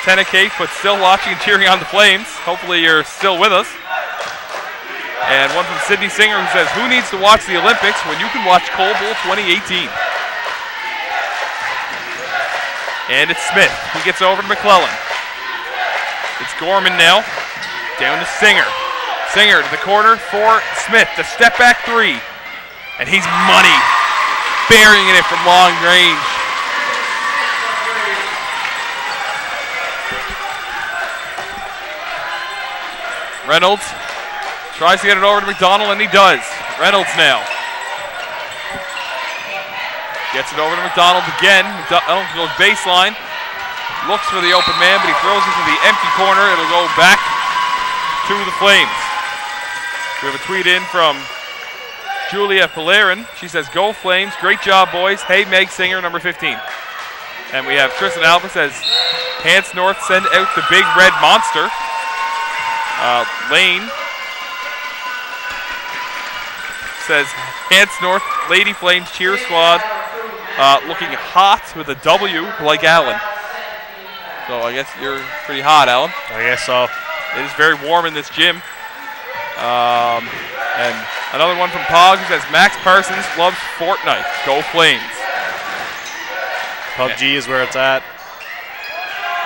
Tennessee, but still watching and cheering on the Flames. Hopefully you're still with us. And one from Sydney Singer who says, who needs to watch the Olympics when you can watch Coal Bowl 2018? And it's Smith. He gets over to McClellan. It's Gorman now. Down to Singer. Singer to the corner for Smith. The step back 3. And he's money. Burying it from long range. Reynolds tries to get it over to McDonald, and he does. Reynolds now. Gets it over to McDonald again. McDonald goes baseline. Looks for the open man, but he throws it to the empty corner. It'll go back to the Flames. We have a tweet in from Julia Pelerin. She says, go Flames. Great job, boys. Hey, Meg Singer, number 15. And we have Tristan Alba says, Hants North, send out the big red monster. Lane says, Hants North, Lady Flames cheer squad. Looking hot with a W like Alan. So I guess you're pretty hot, Alan. I guess so. It is very warm in this gym. And another one from Pog who says, Max Parsons loves Fortnite. Go Flames. PUBG is where it's at.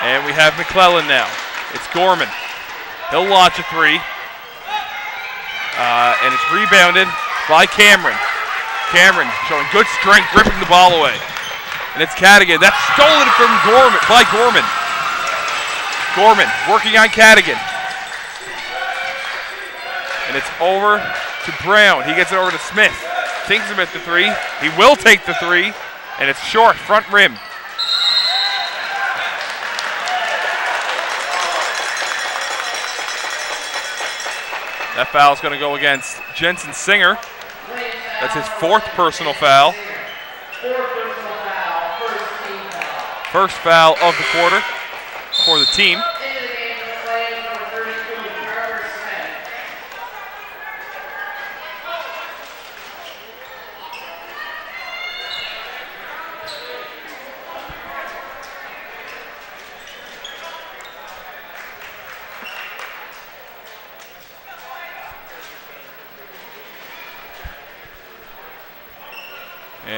And we have McClellan now. It's Gorman. He'll launch a 3. And it's rebounded by Cameron. Cameron showing good strength, ripping the ball away. And it's Cadigan. That's stolen from Gorman, by Gorman. Gorman working on Cadigan. And it's over to Brown. He gets it over to Smith. Thinks about the 3. He will take the 3. And it's short, front rim. That foul is going to go against Jensen Singer. That's his 4th personal foul. First foul of the quarter for the team.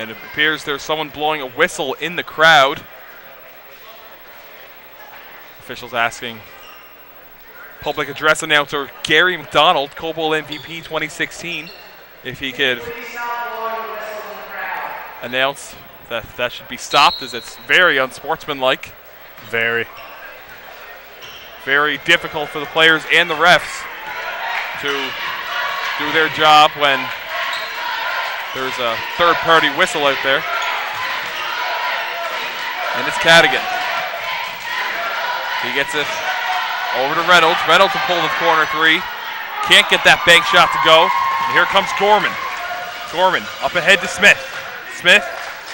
And it appears there's someone blowing a whistle in the crowd. Officials asking public address announcer Gary McDonald, Cobowl MVP 2016, if he could announce that should be stopped, as it's very unsportsmanlike. Very. Very difficult for the players and the refs to do their job when there's a third-party whistle out there. And it's Cadigan. He gets it over to Reynolds. Reynolds will pull the corner three. Can't get that bank shot to go. And here comes Gorman. Gorman up ahead to Smith. Smith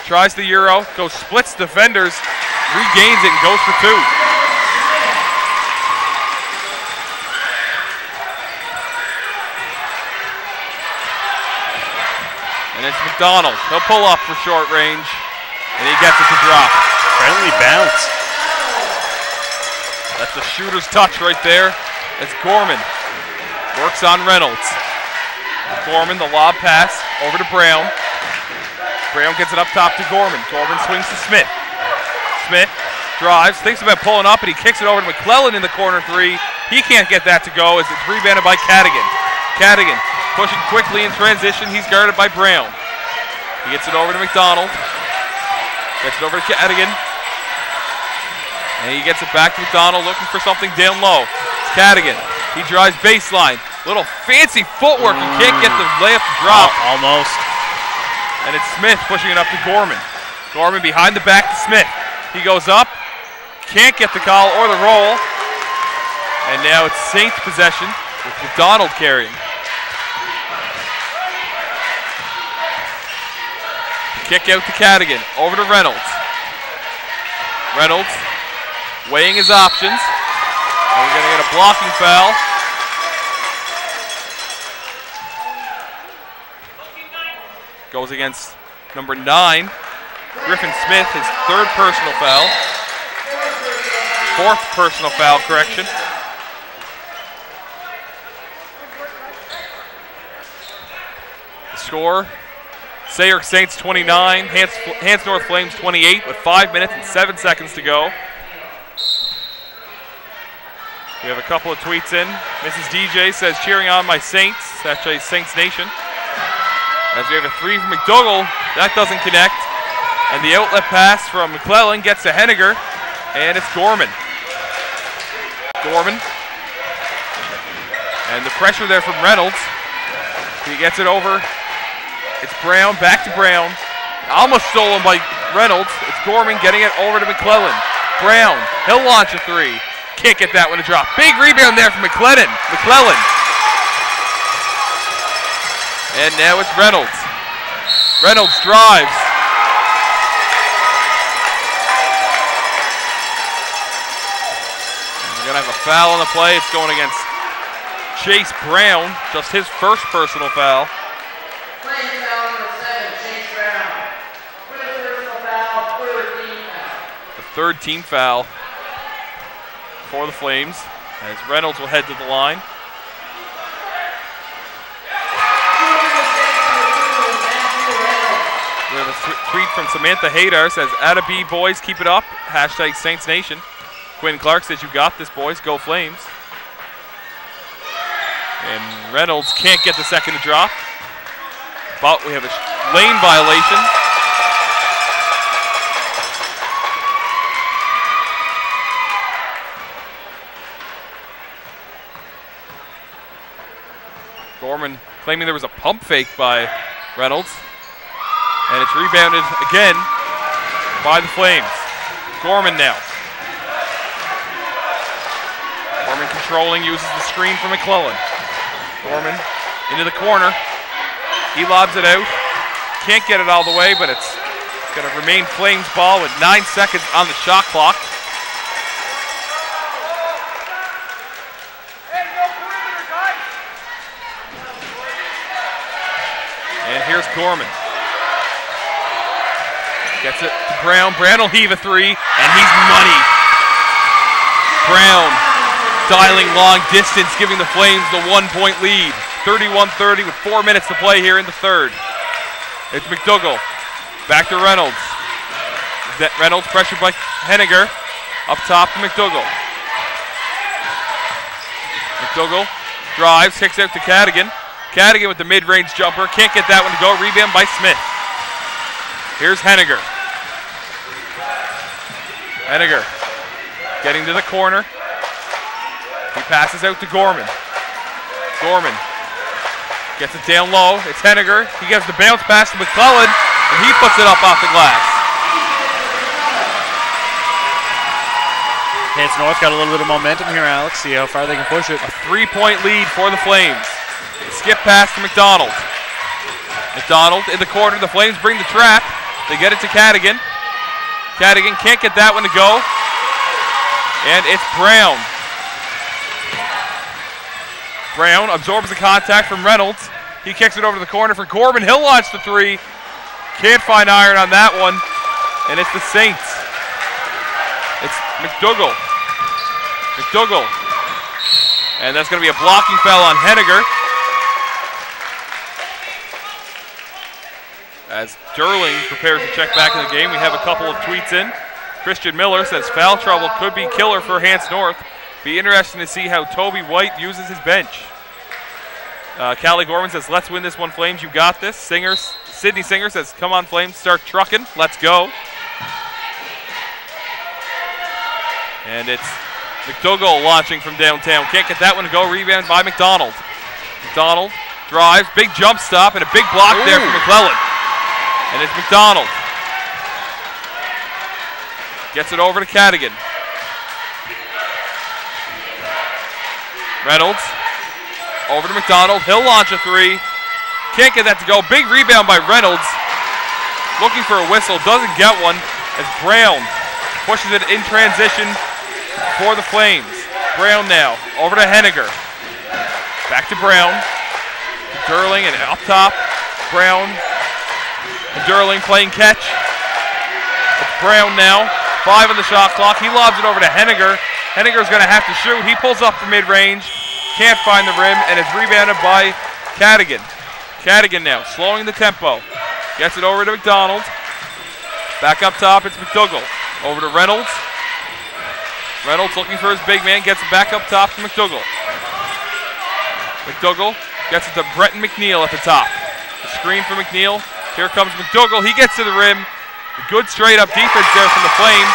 tries the Euro, goes splits defenders, regains it and goes for two. And it's McDonald. He'll pull up for short range, and he gets it to drop. Friendly bounce. That's the shooter's touch right there as Gorman works on Reynolds. Gorman, the lob pass over to Brown. Brown gets it up top to Gorman. Gorman swings to Smith. Smith drives, thinks about pulling up, and he kicks it over to McClellan in the corner three. He can't get that to go as it's rebounded by Cadigan. Cadigan pushing quickly in transition. He's guarded by Brown. He gets it over to McDonald. Gets it over to Cadigan. And he gets it back to McDonald looking for something down low. It's Cadigan. He drives baseline. Little fancy footwork. He can't get the layup to drop. Almost. And it's Smith pushing it up to Gorman. Gorman behind the back to Smith. He goes up. Can't get the call or the roll. And now it's Saints possession with McDonald carrying. Kick out to Cadigan. Over to Reynolds. Reynolds weighing his options. And we're going to get a blocking foul. Goes against number 9, Griffin Smith, his third personal foul. Fourth personal foul, correction. The score, Sayre Saints 29, Hants North Flames 28 with 5 minutes and 7 seconds to go. We have a couple of tweets in. Mrs. DJ says, cheering on my Saints. That's a Saints Nation. As we have a three from McDougall, that doesn't connect. And the outlet pass from McClellan gets to Henniger, and it's Gorman. Gorman. And the pressure there from Reynolds. He gets it over. It's Brown, back to Brown. Almost stolen by Reynolds. It's Gorman getting it over to McClellan. Brown, he'll launch a three. Can't get that one to drop. Big rebound there from McClellan. And now it's Reynolds. Reynolds drives. We're going to have a foul on the play. It's going against Chase Brown. Just his first personal foul. Playing foul number 7, Chase Brown. First personal foul, The third team foul for the Flames, as Reynolds will head to the line. We have a tweet from Samantha Hadar, says, "Atta B boys, keep it up. Hashtag Saints Nation." Quinn Clark says, "You got this, boys. Go Flames." And Reynolds can't get the second to drop. But we have a lane violation. Gorman claiming there was a pump fake by Reynolds. And it's rebounded again by the Flames. Gorman now. Gorman controlling, uses the screen from McClellan. Gorman into the corner. He lobs it out. Can't get it all the way, but it's going to remain Flames ball with 9 seconds on the shot clock. And here's Gorman. Gets it to Brown. Brown will heave a three, and he's money. Brown dialing long distance, giving the Flames the 1-point lead. 31-30 with 4 minutes to play here in the third. It's McDougall. Back to Reynolds. Reynolds pressured by Henniger. Up top to McDougall. McDougall drives, kicks out to Cadigan. Cadigan with the mid-range jumper. Can't get that one to go. Rebound by Smith. Here's Henniger. Henniger getting to the corner. He passes out to Gorman. Gorman gets it down low. It's Henniger. He gives the bounce pass to McClellan, and he puts it up off the glass. Hants North got a little bit of momentum here, Alex. See how far they can push it. A 3-point lead for the Flames. Skip pass to McDonald. McDonald in the corner. The Flames bring the trap. They get it to Cadigan. Cadigan can't get that one to go. And it's Brown. Brown absorbs the contact from Reynolds. He kicks it over to the corner for Gorman. He'll launch the three. Can't find iron on that one. And it's the Saints. It's McDougall. McDougall. And that's going to be a blocking foul on Henniger. As Durling prepares to check back in the game, we have a couple of tweets in. Christian Miller says foul trouble could be killer for Hants North. Be interesting to see how Toby White uses his bench. Callie Gorman says, let's win this one, Flames. You got this. Sydney Singer says, come on, Flames, start trucking. Let's go. And it's McDougall launching from downtown. Can't get that one to go. Rebound by McDonald. McDonald drives. Big jump stop and a big block there from McClellan. And it's McDonald. Gets it over to Cadigan. Reynolds. Over to McDonald. He'll launch a three. Can't get that to go. Big rebound by Reynolds. Looking for a whistle. Doesn't get one as Brown pushes it in transition for the Flames. Brown now. Over to Henniger. Back to Brown. Durling and up top. Brown. Durling playing catch. It's Brown now. 5 on the shot clock. He lobs it over to Henniger. Henniger's going to have to shoot. He pulls up for mid-range. Can't find the rim, and it's rebounded by Cadigan. Cadigan now, slowing the tempo. Gets it over to McDonald. Back up top, it's McDougall. Over to Reynolds. Reynolds looking for his big man. Gets it back up top to McDougall. McDougall gets it to Breton McNeil at the top. The screen for McNeil. Here comes McDougall. He gets to the rim. Good straight-up defense there from the Flames.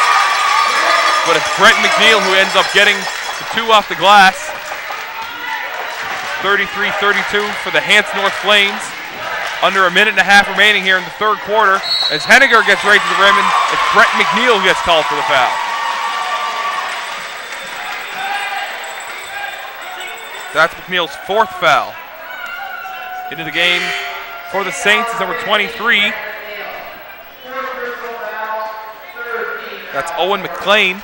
But it's Breton McNeil who ends up getting the 2 off the glass. 33-32 for the Hants North Flames. Under a minute and a half remaining here in the third quarter. As Henniger gets right to the rim, and it's Breton McNeil who gets called for the foul. That's McNeil's 4th foul. Into the game for the Saints is number 23. That's Owen McLean.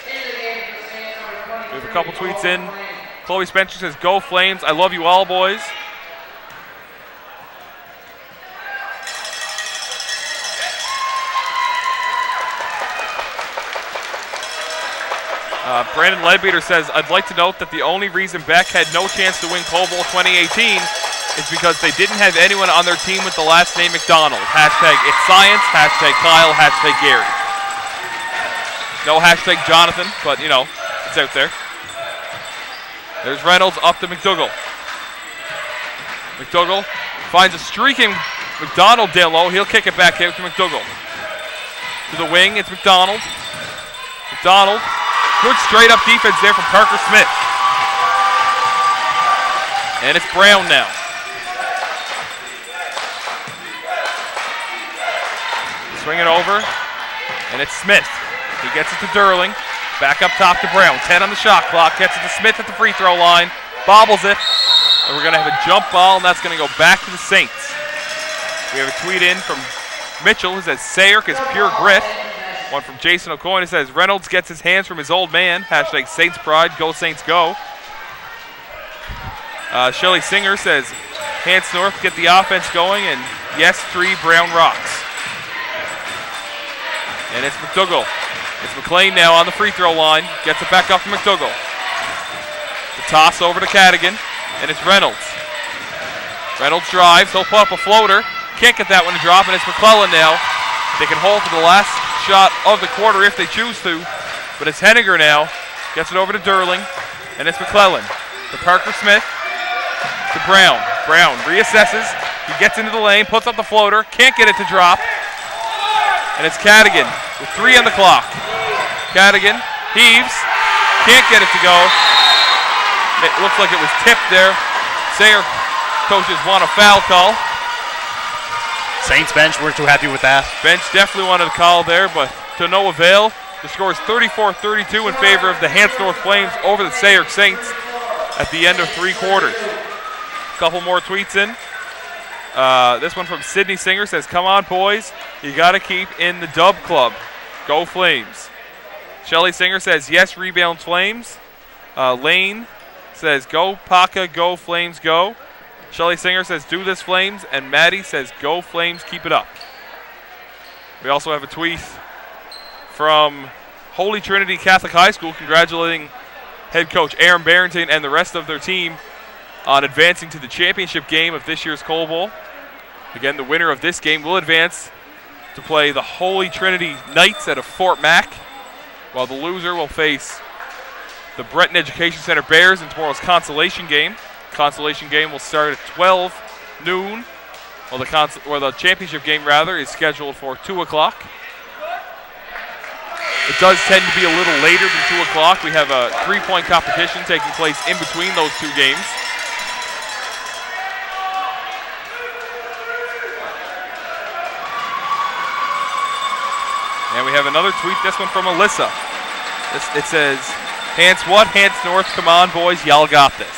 We have a couple tweets in. Chloe Spencer says, go Flames. I love you all, boys. Brandon Ledbeater says, I'd like to note that the only reason Beck had no chance to win Coal Bowl 2018 is because they didn't have anyone on their team with the last name McDonald. Hashtag it's science, hashtag Kyle, hashtag Gary. No hashtag Jonathan, but you know, it's out there. There's Reynolds up to McDougall. McDougall finds a streaking McDonald down low. He'll kick it back out to McDougall. To the wing, it's McDonald. McDonald. Good straight-up defense there from Parker Smith. And it's Brown now. Swing it over, and it's Smith. He gets it to Durling. Back up top to Brown. 10 on the shot clock. Gets it to Smith at the free throw line. Bobbles it. And we're going to have a jump ball, and that's going to go back to the Saints. We have a tweet in from Mitchell who says, Sayerk is pure grit. One from Jason O'Coin who says, Reynolds gets his hands from his old man. Hashtag Saints pride. Go Saints go. Shelley Singer says, Hants North get the offense going, and yes, 3 Brown rocks. And it's McDougall. It's McLean now on the free throw line. Gets it back up to McDougall. The toss over to Cadigan, and it's Reynolds. Reynolds drives. He'll put up a floater. Can't get that one to drop, and it's McClellan now. They can hold for the last shot of the quarter if they choose to, but it's Henniger now. Gets it over to Durling, and it's McClellan to Parker Smith, to Brown. Brown reassesses. He gets into the lane, puts up the floater, can't get it to drop, and it's Cadigan with 3 on the clock. Cadigan heaves, can't get it to go. It looks like it was tipped there. Sayre coaches want a foul call. Saints bench weren't too happy with that. Bench definitely wanted a call there, but to no avail. The score is 34-32 in favor of the Hants-North Flames over the Sayre Saints at the end of 3 quarters. A couple more tweets in. This one from Sydney Singer says, "Come on, boys. You got to keep in the dub club. Go Flames." Shelly Singer says, "Yes, rebound Flames." Lane says, "Go Paka, go Flames, go." Shelly Singer says, "Do this Flames." And Maddie says, "Go Flames, keep it up." We also have a tweet from Holy Trinity Catholic High School congratulating head coach Aaron Barrington and the rest of their team on advancing to the championship game of this year's Cole Bowl. Again, the winner of this game will advance to play the Holy Trinity Knights out of Fort Mac, while the loser will face the Breton Education Centre Bears in tomorrow's consolation game. Consolation game will start at 12 noon, while the championship game rather is scheduled for 2 o'clock. It does tend to be a little later than 2 o'clock. We have a 3-point competition taking place in between those 2 games. And we have another tweet, this one from Alyssa. It says, "Hants what? Hants North, come on boys, y'all got this."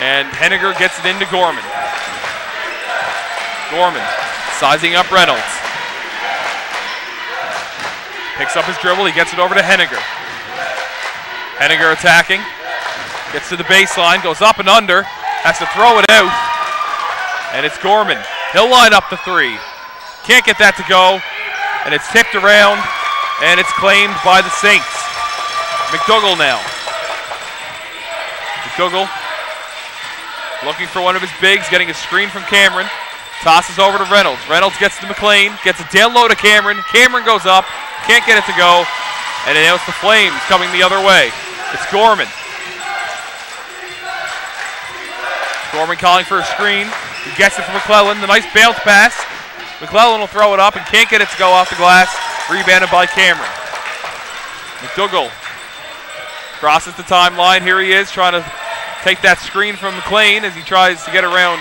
And Henniger gets it into Gorman. Gorman sizing up Reynolds. Picks up his dribble, he gets it over to Henniger. Henniger attacking. Gets to the baseline, goes up and under, has to throw it out. And it's Gorman. He'll line up the 3. Can't get that to go. And it's tipped around, and it's claimed by the Saints. McDougall now. McDougall looking for one of his bigs, getting a screen from Cameron. Tosses over to Reynolds. Reynolds gets to McLean, gets it down low to Cameron. Cameron goes up, can't get it to go. And now it's the Flames coming the other way. It's Gorman. Gorman calling for a screen. He gets it from McClellan. The nice bounce pass. McClellan will throw it up and can't get it to go off the glass. Rebounded by Cameron. McDougall crosses the timeline. Here he is trying to take that screen from McLean as he tries to get around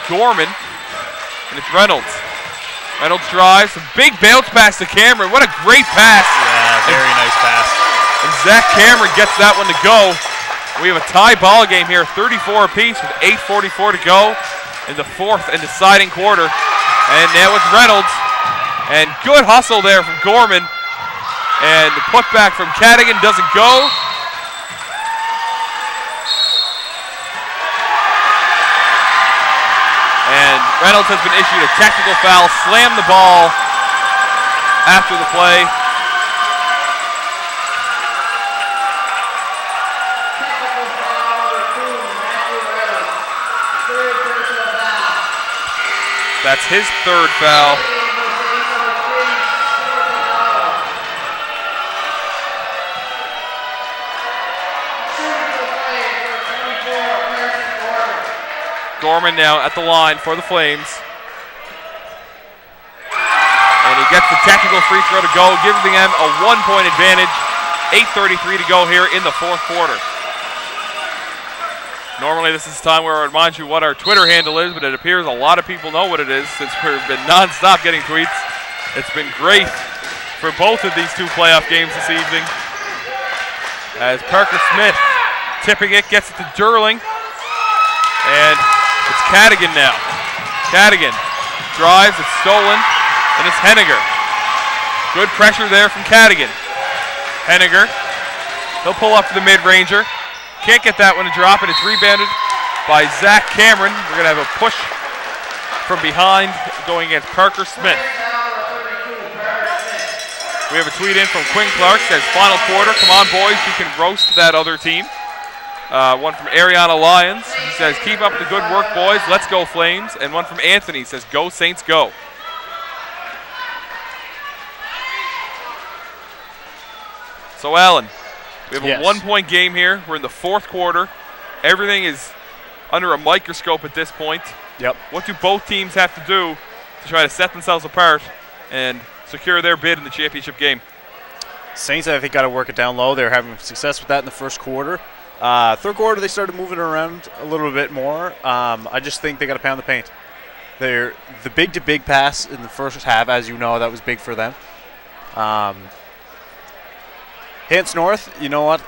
Gorman. And it's Reynolds. Reynolds drives. A big bounce pass to Cameron. What a great pass. Yeah, very nice pass. And Zach Cameron gets that one to go. We have a tie ball game here, 34 apiece with 8:44 to go in the 4th and deciding quarter. And now it's Reynolds. And good hustle there from Gorman. And the putback from Cadigan doesn't go. And Reynolds has been issued a technical foul, slammed the ball after the play. That's his 3rd foul. Gorman now at the line for the Flames. And he gets the technical free throw to go, giving them a 1-point advantage. 8:33 to go here in the 4th quarter. Normally this is the time where I remind you what our Twitter handle is, but it appears a lot of people know what it is since we've been non-stop getting tweets. It's been great for both of these 2 playoff games this evening. As Parker Smith tipping it, gets it to Durling. And it's Cadigan now. Cadigan drives, it's stolen, and it's Henniger. Good pressure there from Cadigan. Henniger, he'll pull up to the mid-ranger. Can't get that one to drop, and it's rebounded by Zach Cameron. We're going to have a push from behind going against Parker Smith. We have a tweet in from Quinn Clark, says, final quarter, come on boys, we can roast that other team. One from Ariana Lyons, he says, keep up the good work boys, let's go Flames. And one from Anthony says, go Saints go. So Alan, we have a 1-point game here. We're in the fourth quarter. Everything is under a microscope at this point. Yep. What do both teams have to do to try to set themselves apart and secure their bid in the championship game? Saints, I think, got to work it down low. They were having success with that in the first quarter. Third quarter, they started moving around a little bit more. I just think they got to pound the paint. The big-to-big pass in the first half, as you know, that was big for them. Hants North, you know what?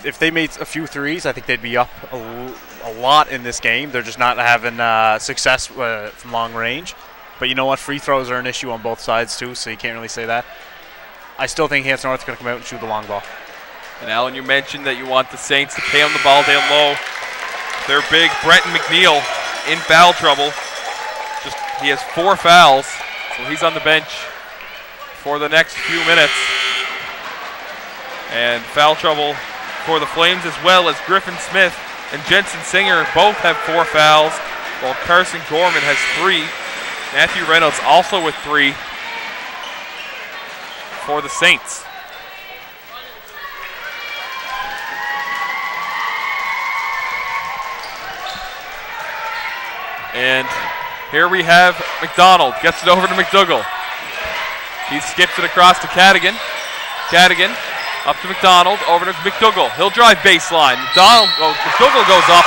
If they made a few threes, I think they'd be up a lot in this game. They're just not having success from long range. But you know what? Free throws are an issue on both sides, too, so you can't really say that. I still think Hants North is going to come out and shoot the long ball. And Alan, you mentioned that you want the Saints to pound the ball down low. Their big Breton McNeil in foul trouble. He has 4 fouls, so he's on the bench for the next few minutes. And foul trouble for the Flames, as well as Griffin Smith and Jensen Singer both have 4 fouls, while Carson Gorman has 3. Matthew Reynolds also with 3 for the Saints. And here we have McDonald, gets it over to McDougall. He skips it across to Cadigan. Cadigan up to McDonald, over to McDougall. He'll drive baseline. McDougall goes up.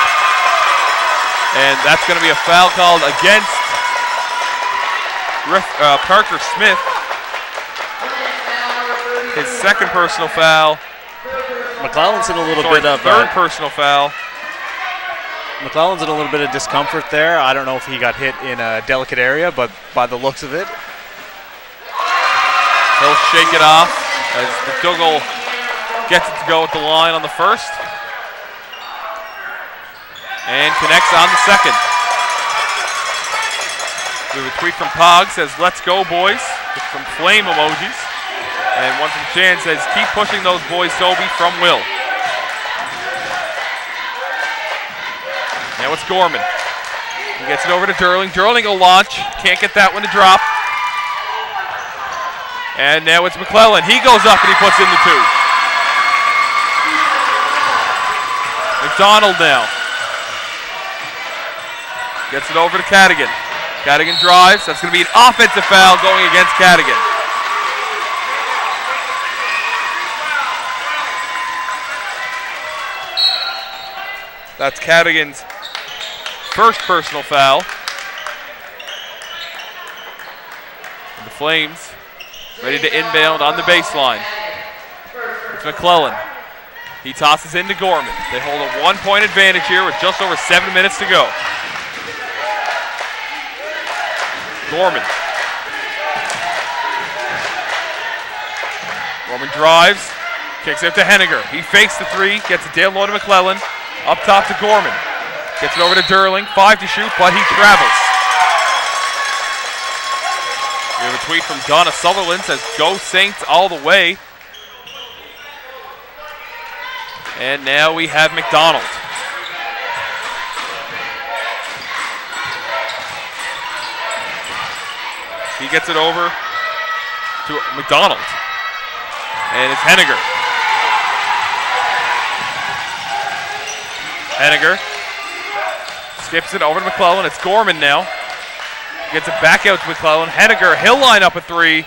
And that's going to be a foul called against Parker Smith. His second personal foul. McClellan's in a little bit of third personal foul. McClellan's in a little bit of discomfort there. I don't know if he got hit in a delicate area, but by the looks of it, he'll shake it off as McDougall gets it to go at the line on the first. And connects on the second. We have a tweet from Pog, says, let's go, boys, with some flame emojis. And one from Chan says, keep pushing those boys, Sobey, from Will. Now it's Gorman. He gets it over to Durling. Durling will launch. Can't get that one to drop. And now it's McClellan. He goes up and he puts in the 2. McDonald now. Gets it over to Cadigan. Cadigan drives. That's going to be an offensive foul going against Cadigan. That's Cadigan's first personal foul. And the Flames ready to inbound on the baseline. It's McClellan. He tosses into Gorman. They hold a 1-point advantage here with just over 7 minutes to go. Gorman. Gorman drives, kicks it to Henniger. He fakes the 3, gets it down low to McClellan. Up top to Gorman. Gets it over to Durling. 5 to shoot, but he travels. We have a tweet from Donna Sutherland, says, go Saints all the way. And now we have McDonald. He gets it over to McDonald. And it's Henniger. Henniger skips it over to McClellan. It's Gorman now. Gets it back out to McClellan. Henniger, he'll line up a 3.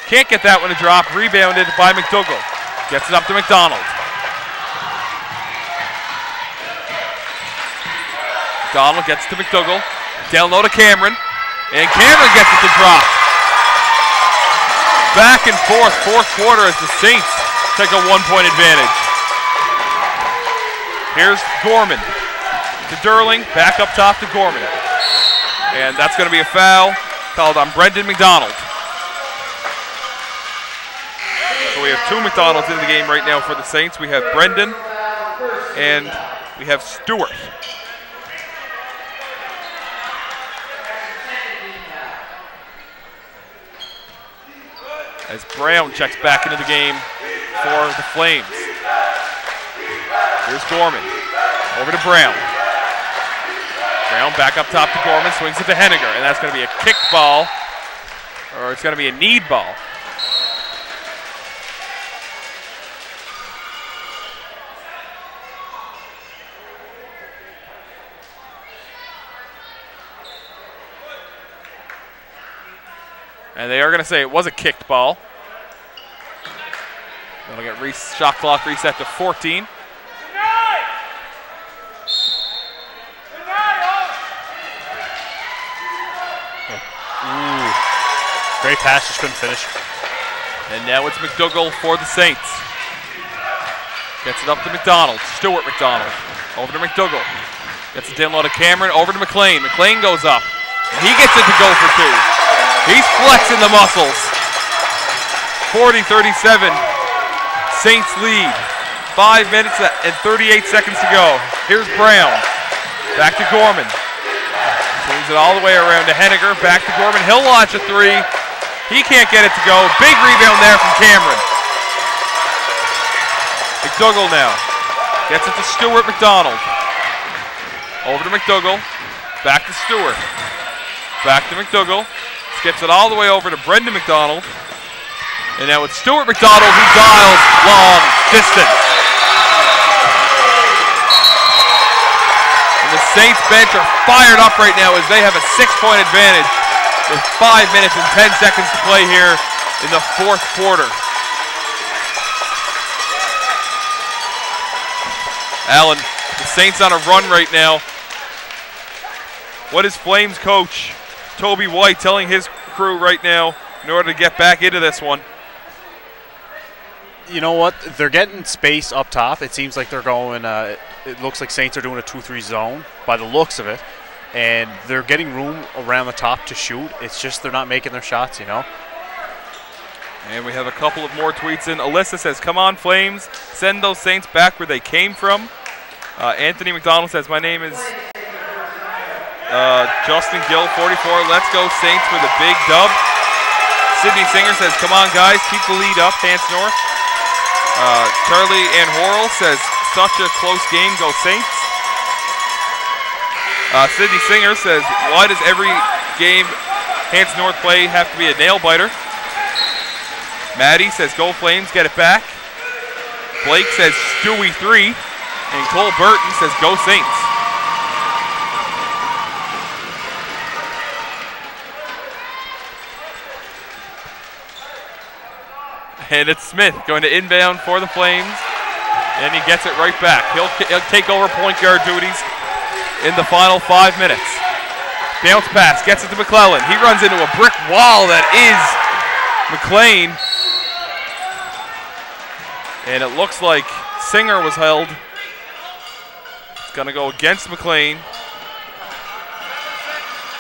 Can't get that one to drop. Rebounded by McDougall. Gets it up to McDonald. McDonald gets to McDougall. Down low to Cameron. And Cameron gets it to drop. Back and forth, fourth quarter as the Saints take a 1-point advantage. Here's Gorman to Durling, back up top to Gorman. And that's going to be a foul called on Brendan McDonald. So we have 2 McDonalds in the game right now for the Saints. We have Brendan and we have Stewart. as Brown checks back into the game for the Flames. Here's Gorman. Over to Brown. Brown back up top to Gorman, swings it to Henniger, and that's going to be a kick ball, or it's going to be a need ball. And they are going to say it was a kicked ball. That'll get shot clock reset to 14. Ooh. Great pass, just couldn't finish. And now it's McDougall for the Saints. Gets it up to McDonald. Stuart McDonald. Over to McDougall. Gets it down low to Cameron. Over to McLean. McLean goes up. And he gets it to go for two. He's flexing the muscles. 40-37. Saints lead. 5 minutes and 38 seconds to go. Here's Brown. Back to Gorman. Swings it all the way around to Henniger. Back to Gorman. He'll launch a three. He can't get it to go. Big rebound there from Cameron. McDougall now. Gets it to Stuart McDonald. Over to McDougall. Back to Stuart. Back to McDougall. Skips it all the way over to Brendan McDonald. And now it's Stuart McDonald who dials long distance. And the Saints bench are fired up right now as they have a 6-point advantage with 5 minutes and 10 seconds to play here in the fourth quarter. Alan, the Saints on a run right now. What is Flames coach Toby White telling his crew right now in order to get back into this one? You know what? They're getting space up top. It seems like they're going, it looks like Saints are doing a 2-3 zone by the looks of it. And they're getting room around the top to shoot. It's just they're not making their shots, you know. And we have a couple of more tweets in. Alyssa says, come on, Flames. Send those Saints back where they came from. Anthony McDonald says, my name is Justin Gill, 44. Let's go Saints with a big dub. Sydney Singer says, come on, guys. Keep the lead up. Hands north. Charlie Ann Horrell says, such a close game. Go Saints. Sydney Singer says, why does every game Hanson North play have to be a nail-biter? Maddie says, go Flames, get it back. Blake says, Stewie 3. And Cole Burton says, go Saints. And it's Smith going to inbound for the Flames. And he gets it right back. He'll take over point guard duties in the final 5 minutes. Bounce pass, gets it to McClellan. He runs into a brick wall that is McLean. And it looks like Singer was held. It's going to go against McLean.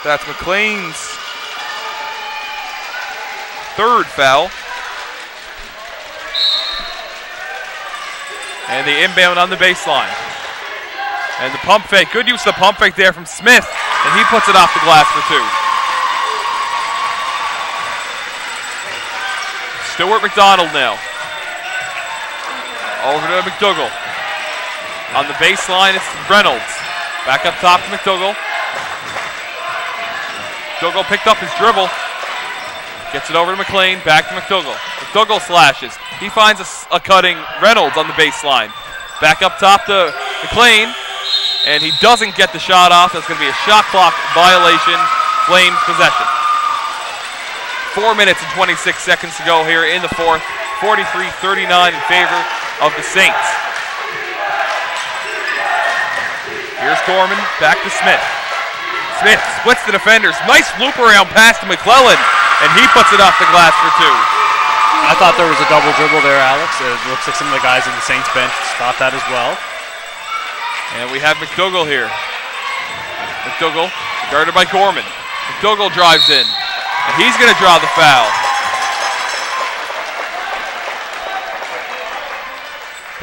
That's McLean's third foul. And the inbound on the baseline. And the pump fake. Good use of the pump fake there from Smith. And he puts it off the glass for two. Stuart McDonald now. Over to McDougall. On the baseline, it's Reynolds. Back up top to McDougall. McDougall picked up his dribble. Gets it over to McLean. Back to McDougall. McDougall slashes. He finds a cutting Reynolds on the baseline. Back up top to McLean. And he doesn't get the shot off. That's going to be a shot clock violation. Flames possession. 4 minutes and 26 seconds to go here in the fourth. 43-39 in favor of the Saints. Here's Gorman, back to Smith. Smith splits the defenders. Nice loop around pass to McClellan, and he puts it off the glass for two. I thought there was a double dribble there, Alex. It looks like some of the guys in the Saints bench thought that as well. And we have McDougall here. McDougall guarded by Gorman. McDougall drives in, and he's going to draw the foul.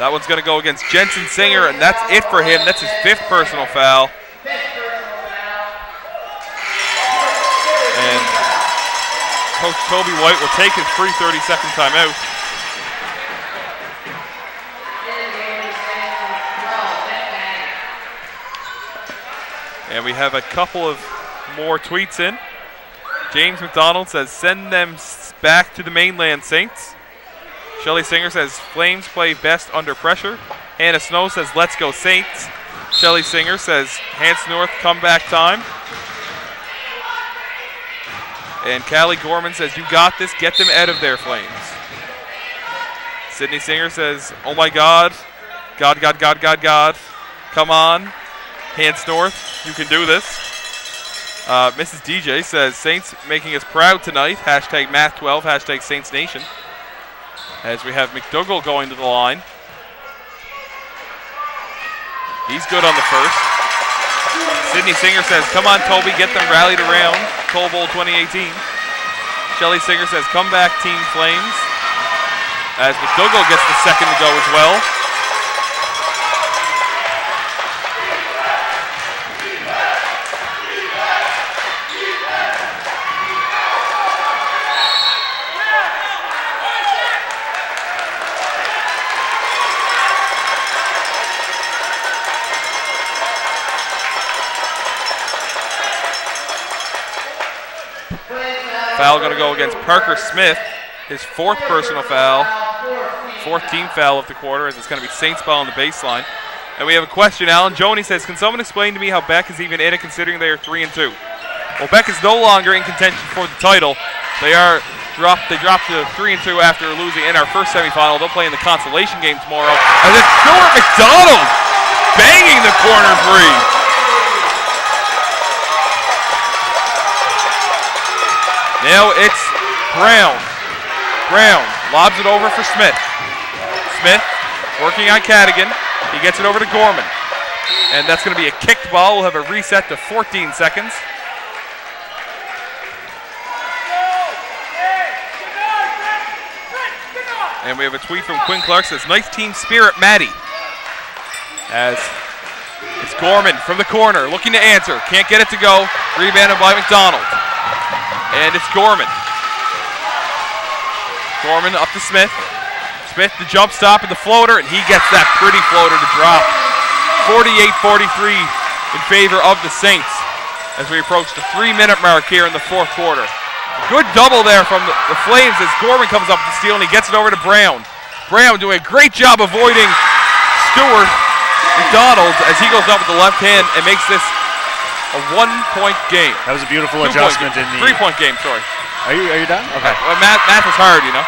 That one's going to go against Jensen Singer, and that's it for him. That's his fifth personal foul. And Coach Toby White will take his free 30-second timeout. And we have a couple of more tweets in. James McDonald says, send them back to the mainland, Saints. Shelley Singer says, Flames play best under pressure. Hannah Snow says, let's go Saints. Shelley Singer says, Hans North comeback time. And Callie Gorman says, you got this, get them out of there, Flames. Sydney Singer says, oh my God. God, God, God, God, God. Come on. Hans North, you can do this. Mrs. DJ says, Saints making us proud tonight. Hashtag Math12, hashtag Saints Nation. As we have McDougall going to the line. He's good on the first. Sydney Singer says, come on, Toby, get them rallied around. Coal Bowl 2018. Shelley Singer says, come back, Team Flames. As McDougall gets the second to go as well. Foul going to go against Parker Smith, his fourth personal foul, fourth team foul of the quarter, as it's going to be Saints ball on the baseline. And we have a question. Alan Joni says, can someone explain to me how Beck is even in it considering they are 3-2? Well, Beck is no longer in contention for the title. They dropped to 3-2 after losing in our first semifinal. They'll play in the consolation game tomorrow. And it's Stuart McDonald banging the corner three. Now it's Brown. Brown lobs it over for Smith. Smith working on Cadigan. He gets it over to Gorman. And that's going to be a kicked ball. We'll have a reset to 14 seconds. And we have a tweet from Quinn Clark says, nice team spirit, Maddie. As it's Gorman from the corner looking to answer. Can't get it to go. Rebounded by McDonald. And it's Gorman. Gorman up to Smith. Smith the jump stop and the floater, and he gets that pretty floater to drop. 48-43 in favor of the Saints as we approach the 3-minute mark here in the fourth quarter. Good double there from the Flames as Gorman comes up with the steal and he gets it over to Brown. Brown doing a great job avoiding Stuart McDonald as he goes up with the left hand and makes this a 1-point game. That was a beautiful adjustment in the 3-point game, sorry. Are you done? Okay. Well, math was hard, you know.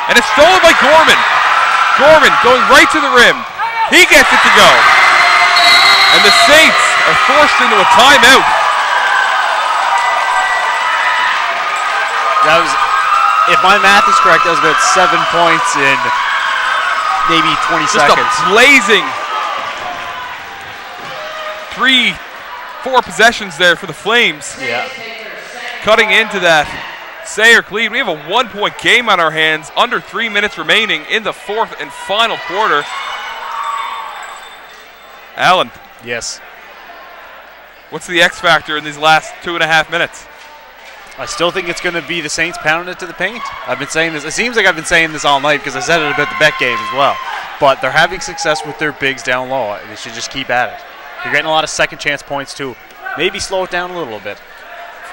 And it's stolen by Gorman. Gorman going right to the rim. He gets it to go. And the Saints are forced into a timeout. That was, if my math is correct, that was about 7 points in maybe 20 seconds. Just a blazing 3-4 possessions there for the Flames. Yeah. Cutting into that Sayre lead. We have a 1-point game on our hands, under 3 minutes remaining in the fourth and final quarter. Alan. Yes. What's the X factor in these last 2.5 minutes? I still think it's going to be the Saints pounding it to the paint. I've been saying this. It seems like I've been saying this all night because I said it about the bet game as well. But they're having success with their bigs down low. They should just keep at it. You're getting a lot of second chance points too. Maybe slow it down a little bit.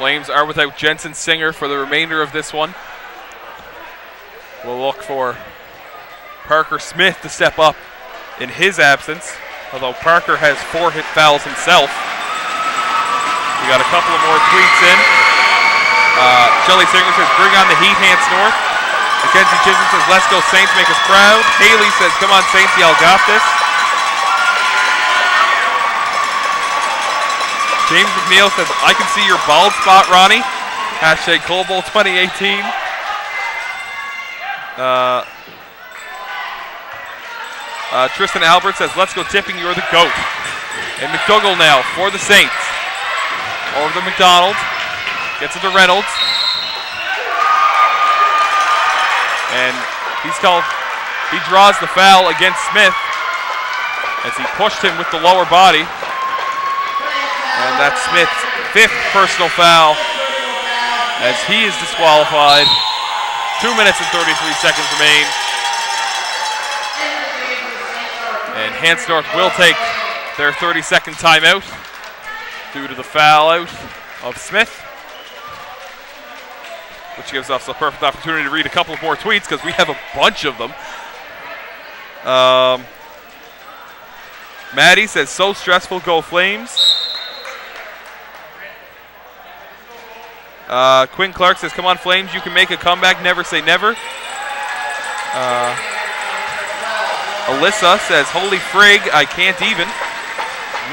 Flames are without Jensen Singer for the remainder of this one. We'll look for Parker Smith to step up in his absence, although Parker has 4 hit fouls himself. We got a couple of more tweets in. Shelley Singer says, bring on the heat, Hans North. Mackenzie Chisholm says, let's go Saints, make us proud. Haley says, come on Saints, y'all got this. James McNeil says, I can see your bald spot, Ronnie. Hashtag Coal Bowl 2018. Tristan Albert says, let's go Tipping, you're the GOAT. And McDougall now for the Saints. Over to McDonald. Gets it to Reynolds. And he draws the foul against Smith as he pushed him with the lower body. And that's Smith's 5th personal foul as he is disqualified. 2 minutes and 33 seconds remain. And Hants North will take their 30-second timeout due to the foul out of Smith, which gives us a perfect opportunity to read a couple of more tweets because we have a bunch of them. Maddie says, so stressful, go Flames. Quinn Clark says, come on Flames, you can make a comeback, never say never. Alyssa says, holy frig, I can't even.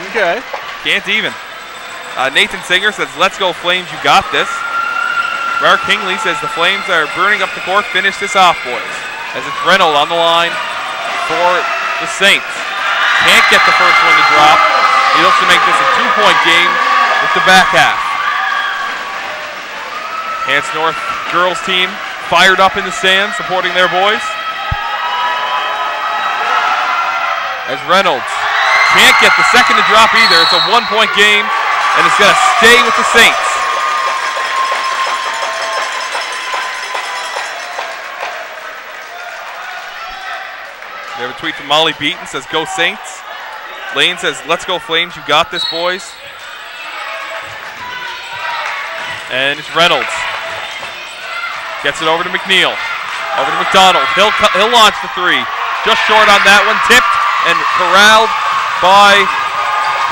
Okay. Can't even. Nathan Singer says, let's go Flames, you got this. Mark Hingley says, the Flames are burning up the court, finish this off, boys. As it's Reynolds on the line for the Saints. Can't get the first one to drop. He looks to make this a 2-point game with the back half. Hants North girls team fired up in the stands, supporting their boys. As Reynolds can't get the second to drop either. It's a 1-point game, and it's going to stay with the Saints. We have a tweet from Molly Beaton, says, go Saints. Lane says, let's go Flames, you got this, boys. And it's Reynolds. Gets it over to McNeil. Over to McDonald. He'll launch the three. Just short on that one. Tipped and corralled by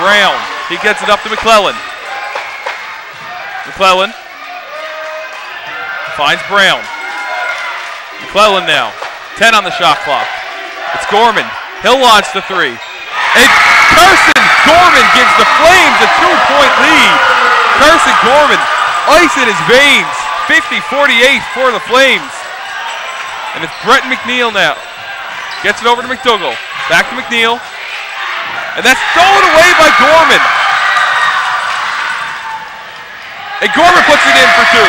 Brown. He gets it up to McClellan. McClellan finds Brown. McClellan now. 10 on the shot clock. It's Gorman. He'll launch the three. And Carson Gorman gives the Flames a 2-point lead. Carson Gorman, ice in his veins. 50-48 for the Flames. And it's Breton McNeil now. Gets it over to McDougall. Back to McNeil. And that's thrown away by Gorman. And Gorman puts it in for 2.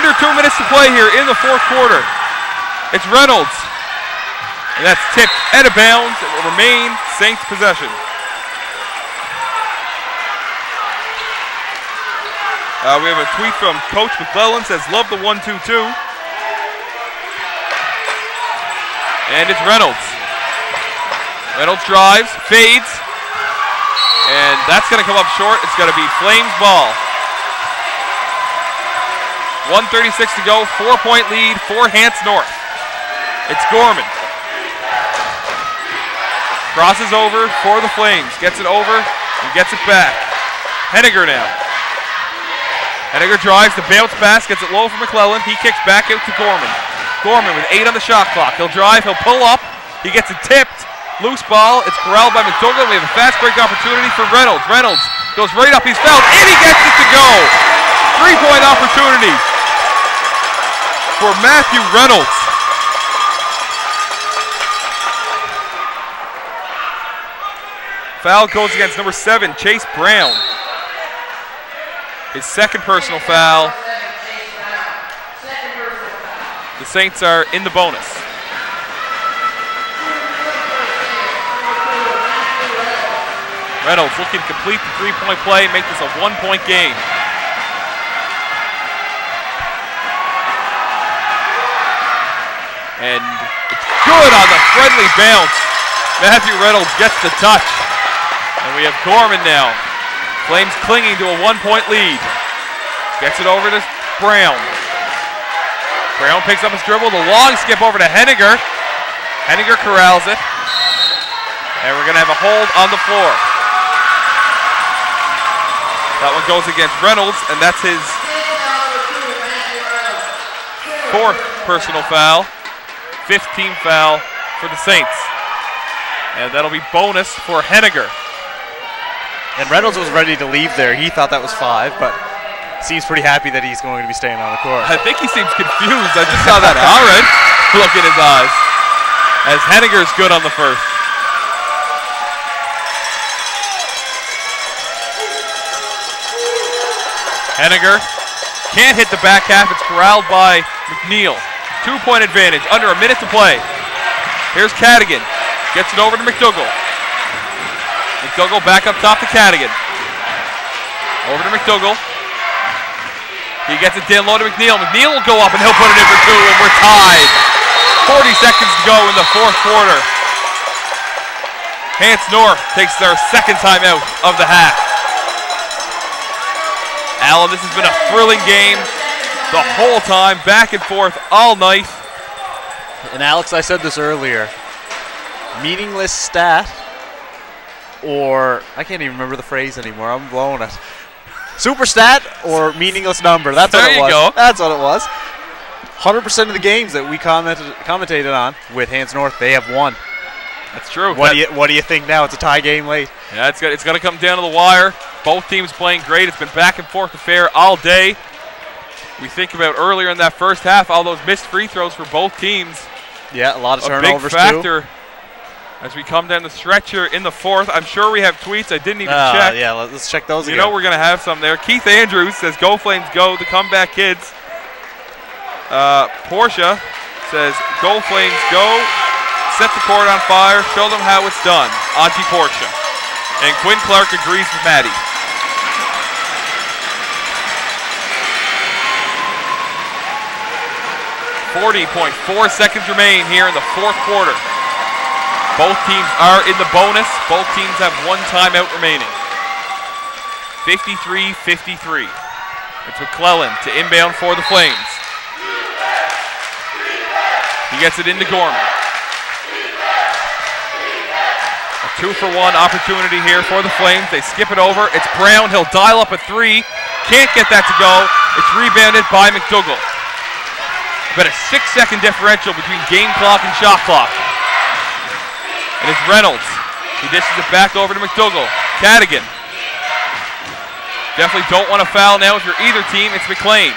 Under 2 minutes to play here in the fourth quarter. It's Reynolds. And that's tipped out of bounds. It will remain Saints possession. We have a tweet from Coach McClellan, says, love the 1-2-2. And it's Reynolds. Reynolds drives, fades. And that's going to come up short. It's going to be Flames ball. 1:36 to go, 4-point lead for Hants North. It's Gorman. Crosses over for the Flames. Gets it over and gets it back. Henniger now. Henniger drives the bounce pass, gets it low for McClellan. He kicks back out to Gorman. Gorman with 8 on the shot clock. He'll drive, he'll pull up. He gets it tipped. Loose ball. It's corralled by McDougall. We have a fast break opportunity for Reynolds. Reynolds goes right up. He's fouled, and he gets it to go. 3-point opportunity for Matthew Reynolds. Foul goes against number 7, Chase Brown. His second personal foul. The Saints are in the bonus. Reynolds looking to complete the 3-point play and make this a 1-point game. And it's good on the friendly bounce. Matthew Reynolds gets the touch. And we have Gorman now. Flames clinging to a 1-point lead. Gets it over to Brown. Brown picks up his dribble. The long skip over to Henniger. Henniger corrals it. And we're going to have a hold on the floor. That one goes against Reynolds, and that's his 4th personal foul. 15th foul for the Saints. And that'll be bonus for Henniger. And Reynolds was ready to leave there. He thought that was 5, but seems pretty happy that he's going to be staying on the court. I think he seems confused. I just saw that horrid look in his eyes. As Henniger's good on the first. Henniger can't hit the back half. It's corralled by McNeil. 2-point advantage. Under a minute to play. Here's Cadigan. Gets it over to McDougall. McDougall back up top to Cadigan. Over to McDougall. He gets it down low to McNeil. McNeil will go up and he'll put it in for 2, and we're tied. 40 seconds to go in the fourth quarter. Hants North takes their second timeout of the half. Alan, this has been a thrilling game the whole time, back and forth all night. And Alex, I said this earlier, meaningless stat, or I can't even remember the phrase anymore, I'm blowing it. Super stat or meaningless number, that's what it was. There you go. That's what it was. 100% of the games that we commentated on with Hants North, they have won. That's true. What do you think now? It's a tie game late. Yeah, it's going to come down to the wire. Both teams playing great. It's been back and forth affair all day. We think about earlier in that first half, all those missed free throws for both teams. Yeah, a lot of turnovers too. A big factor as we come down the stretch here in the fourth. I'm sure we have tweets. I didn't even check. Yeah, let's check those again. You know we're going to have some there. Keith Andrews says, "Go Flames, go, the comeback kids." Portia says, "Go Flames, go. Set the court on fire. Show them how it's done." Auntie Portia. And Quinn Clark agrees with Maddie. 40.4 seconds remain here in the fourth quarter. Both teams are in the bonus. Both teams have one timeout remaining. 53-53. It's McClellan to inbound for the Flames. He gets it into Gorman. A 2-for-1 opportunity here for the Flames. They skip it over. It's Brown. He'll dial up a 3. Can't get that to go. It's rebounded by McDougall. But a 6-second differential between game clock and shot clock. And it's Reynolds. He dishes it back over to McDougall. Cadigan. Definitely don't want to foul now if you're either team. It's McLean.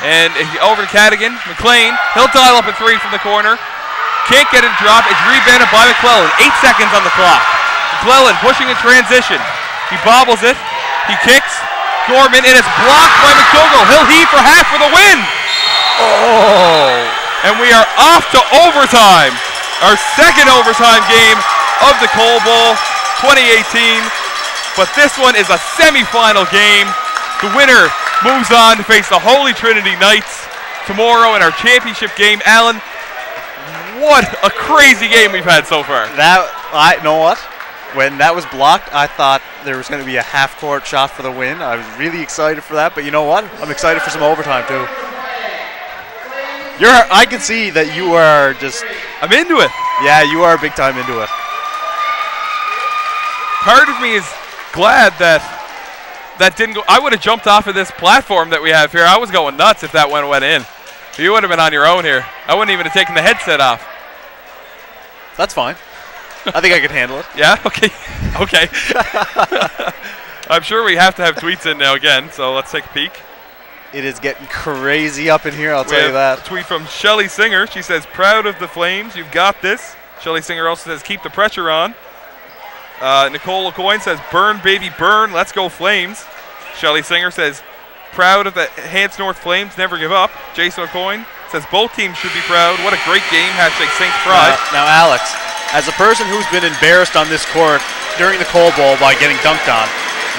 And over to Cadigan. McLean. He'll dial up a 3 from the corner. Can't get it to drop. It's rebounded by McClellan. 8 seconds on the clock. McClellan pushing in transition. He bobbles it. He kicks. Gorman, and it's blocked by McDougall. He'll heave for half for the win. Oh! And we are off to overtime. Our second overtime game of the Cole Bowl 2018. But this one is a semifinal game. The winner moves on to face the Holy Trinity Knights tomorrow in our championship game. Alan, what a crazy game we've had so far. You know what? When that was blocked, I thought there was going to be a half-court shot for the win. I was really excited for that. But you know what? I'm excited for some overtime, too. I can see that you are just... I'm into it. Yeah, you are big time into it. Part of me is glad that didn't go. I would have jumped off of this platform that we have here. I was going nuts if that went in. You would have been on your own here. I wouldn't even have taken the headset off. That's fine. I think I could handle it. Yeah? Okay. Okay. I'm sure we have to have tweets in now again, so let's take a peek. It is getting crazy up in here, I'll tell you that. A tweet from Shelly Singer. She says, "Proud of the Flames. You've got this." Shelly Singer also says, "Keep the pressure on." Nicole LeCoyne says, "Burn, baby, burn. Let's go Flames." Shelly Singer says, "Proud of the Hants North Flames. Never give up." Jason LeCoyne says, "Both teams should be proud. What a great game. Hashtag Saints Pride." Now, Alex, as a person who's been embarrassed on this court during the Cole Bowl by getting dunked on,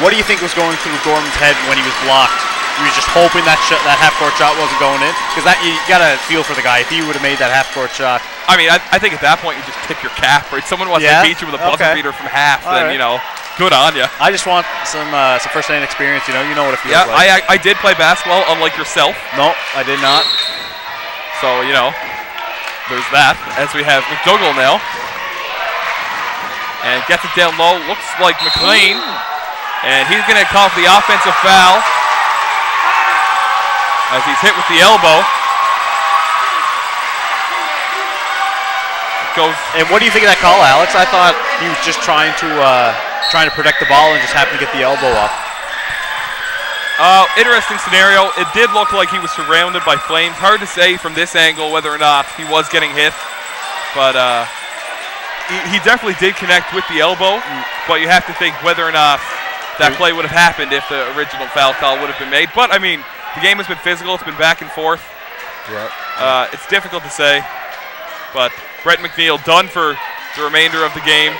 what do you think was going through Gorman's head when he was blocked? He was just hoping that half-court shot wasn't going in? Because you got to feel for the guy. If he would have made that half-court shot. I mean, I think at that point you just tip your cap, right? Someone wants to beat you with a buzzer beater from half, then, you know, good on you. I just want some first-hand experience, you know what it feels like. Yeah, I did play basketball, unlike yourself. No, I did not. So, you know, there's that. As we have McDougall now. And gets it down low. Looks like McLean. And he's going to call for the offensive foul as he's hit with the elbow. And what do you think of that call, Alex? I thought he was just trying to protect the ball and just happened to get the elbow up. Interesting scenario. It did look like he was surrounded by Flames. Hard to say from this angle whether or not he was getting hit. But he definitely did connect with the elbow. But you have to think whether or not that play would have happened if the original foul call would have been made. But, I mean, the game has been physical. It's been back and forth. Yeah. It's difficult to say. But Brett McNeil done for the remainder of the game.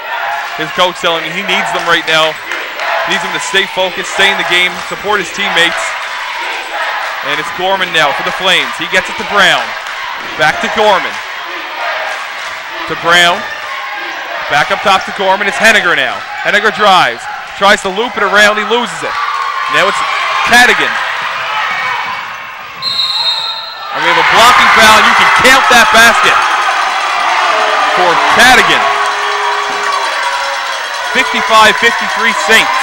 His coach telling me he needs them right now. He needs them to stay focused, stay in the game, support his teammates. And it's Gorman now for the Flames. He gets it to Brown. Back to Gorman. To Brown. Back up top to Gorman. It's Henniger now. Henniger drives. Tries to loop it around. He loses it. Now it's Cadigan. And we have a blocking foul. You can count that basket for Cadigan. 55-53 Saints.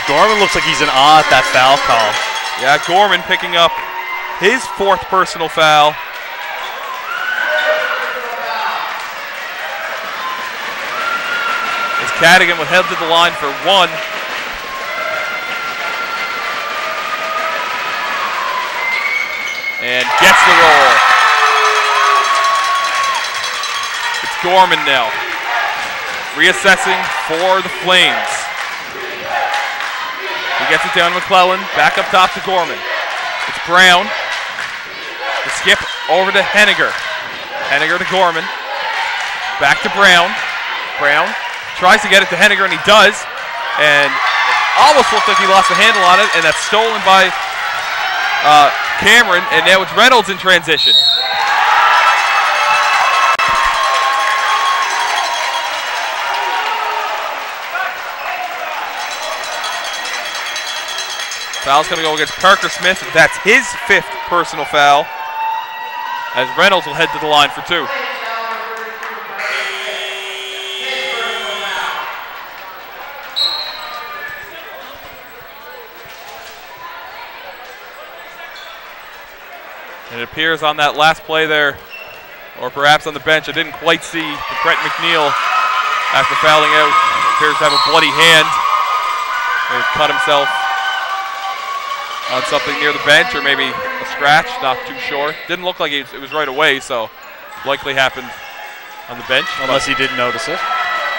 Gorman looks like he's in awe at that foul call. Yeah, Gorman picking up his 4th personal foul. As Cadigan was held to the line for 1. And gets the roll. It's Gorman now. Reassessing for the Flames. He gets it down to McClellan. Back up top to Gorman. It's Brown. The skip over to Henniger. Henniger to Gorman. Back to Brown. Brown tries to get it to Henniger, and he does. And it almost looked like he lost the handle on it, and that's stolen by Cameron, and now it's Reynolds in transition. Foul's going to go against Parker Smith. That's his 5th personal foul, as Reynolds will head to the line for 2. And it appears on that last play there, or perhaps on the bench, I didn't quite see Brett McNeil, after fouling out, appears to have a bloody hand. Or cut himself on something near the bench, or maybe a scratch, not too sure. Didn't look like it was right away, so likely happened on the bench. Unless he didn't notice it.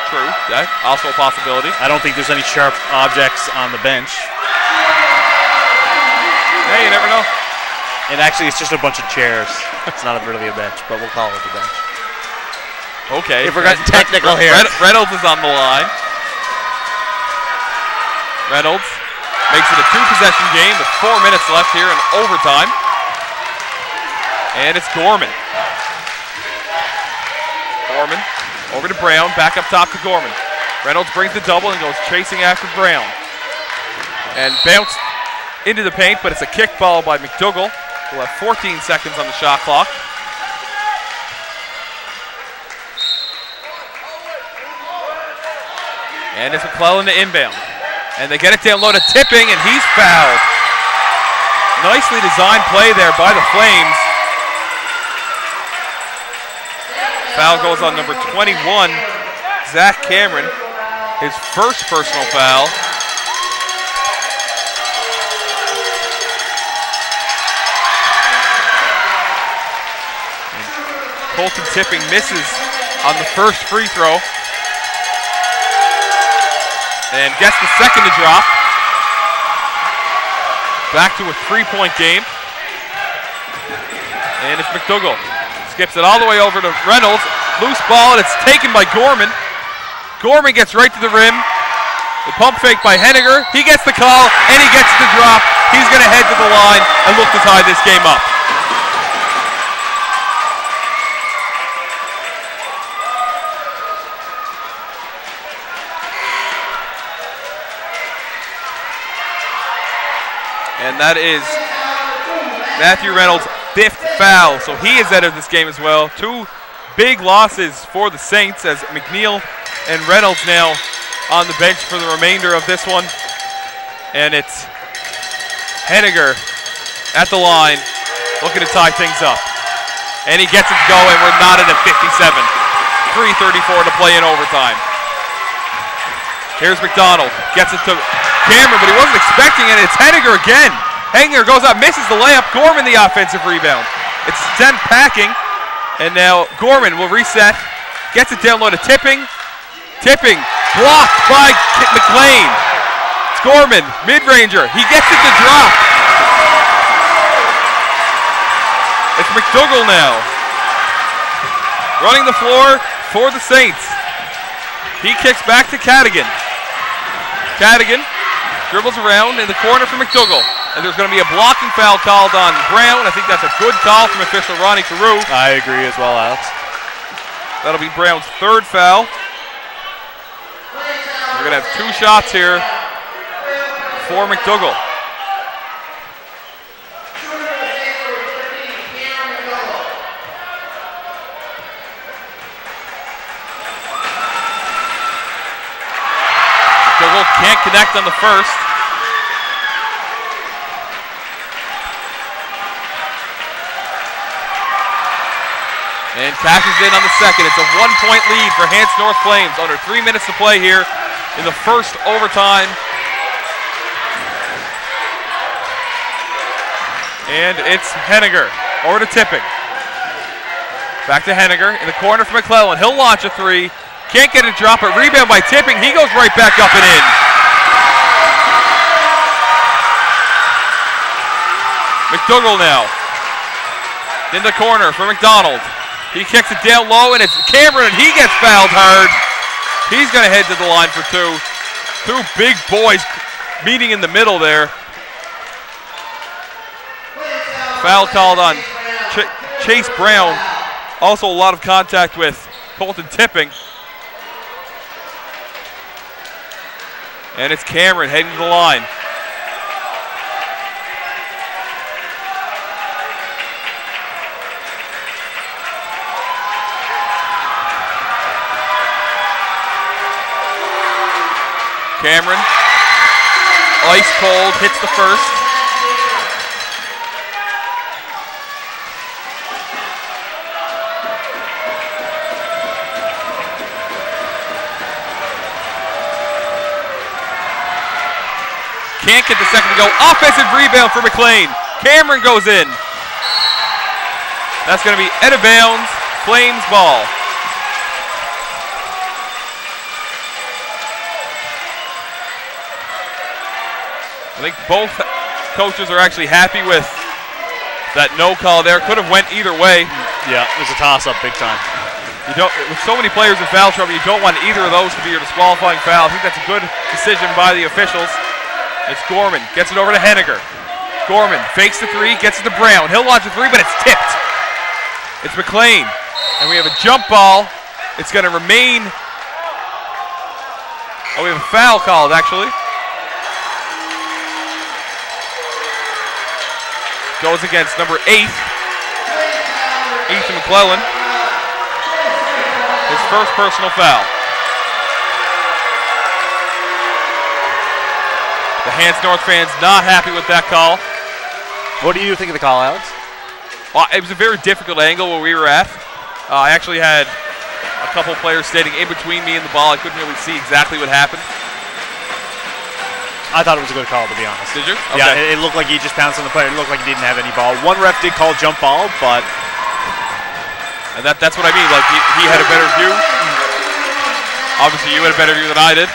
True, yeah, also a possibility. I don't think there's any sharp objects on the bench. Hey, you never know. And actually, it's just a bunch of chairs. It's not really a bench, but we'll call it a bench. Okay. If we're getting technical here. Reynolds is on the line. Reynolds makes it a 2-possession game with 4 minutes left here in overtime. And it's Gorman. Gorman over to Brown, back up top to Gorman. Reynolds brings the double and goes chasing after Brown. And bounced into the paint, but it's a kick ball by McDougall. We'll have 14 seconds on the shot clock. And it's McClellan to inbound. And they get it down low to Tipping, and he's fouled. Nicely designed play there by the Flames. Foul goes on number 21, Zach Cameron. His 1st personal foul. Colton Tipping misses on the 1st free throw. And gets the 2nd to drop. Back to a 3-point game. And it's McDougall. Skips it all the way over to Reynolds. Loose ball, and it's taken by Gorman. Gorman gets right to the rim. The pump fake by Henniger. He gets the call, and he gets the drop. He's going to head to the line and look to tie this game up. And that is Matthew Reynolds' 5th foul. So he is out of this game as well. 2 big losses for the Saints, as McNeil and Reynolds now on the bench for the remainder of this one. And it's Henniger at the line, looking to tie things up. And he gets it to go, and we're knotted at 57. 3:34 to play in overtime. Here's McDonald, gets it to Cameron, but he wasn't expecting it. It's Henniger again. Henniger goes up, misses the layup. Gorman the offensive rebound. It's sent packing, and now Gorman will reset. Gets it down low to Tipping. Tipping blocked by McLean. It's Gorman, mid-ranger. He gets it to drop. It's McDougall now, running the floor for the Saints. He kicks back to Cadigan. Cadigan dribbles around in the corner for McDougall. And there's going to be a blocking foul called on Brown. I think that's a good call from official Ronnie Carew. I agree as well, Alex. That'll be Brown's third foul. We're going to have 2 shots here for McDougall. McDougall can't connect on the first. And cashes in on the second. It's a 1-point lead for Hants North Flames. Under 3 minutes to play here in the first overtime. And it's Henniger over to Tipping. Back to Henniger in the corner for McClellan. He'll launch a 3. Can't get a drop, but rebound by Tipping. He goes right back up and in. McDougall now. In the corner for McDonald. He kicks it down low, and it's Cameron, and he gets fouled hard. He's going to head to the line for 2. 2 big boys meeting in the middle there. Foul called on Chase Brown. Also a lot of contact with Colton Tipping. And it's Cameron heading to the line. Cameron, ice cold, hits the first. Can't get the second to go. Offensive rebound for McLean. Cameron goes in. That's going to be out of bounds. Flames ball. I think both coaches are actually happy with that no call there. Could have went either way. Yeah, it was a toss-up big time. You don't, with so many players in foul trouble, you don't want either of those to be your disqualifying foul. I think that's a good decision by the officials. It's Gorman, gets it over to Henniger. Gorman fakes the 3, gets it to Brown. He'll launch a 3, but it's tipped. It's McLean, and we have a jump ball. It's going to remain. Oh, we have a foul called, actually. Goes against number 8, Ethan McClellan. His first personal foul. The Hants North fans not happy with that call. What do you think of the call, Alex? Well, it was a very difficult angle where we were at. I actually had a couple players standing in between me and the ball. I couldn't really see exactly what happened. I thought it was a good call, to be honest. Did you? Yeah, Okay. it looked like he just pounced on the player. It looked like he didn't have any ball. One ref did call jump ball, but... And that's what I mean. Like, he had a better view. Obviously, you had a better view than I did.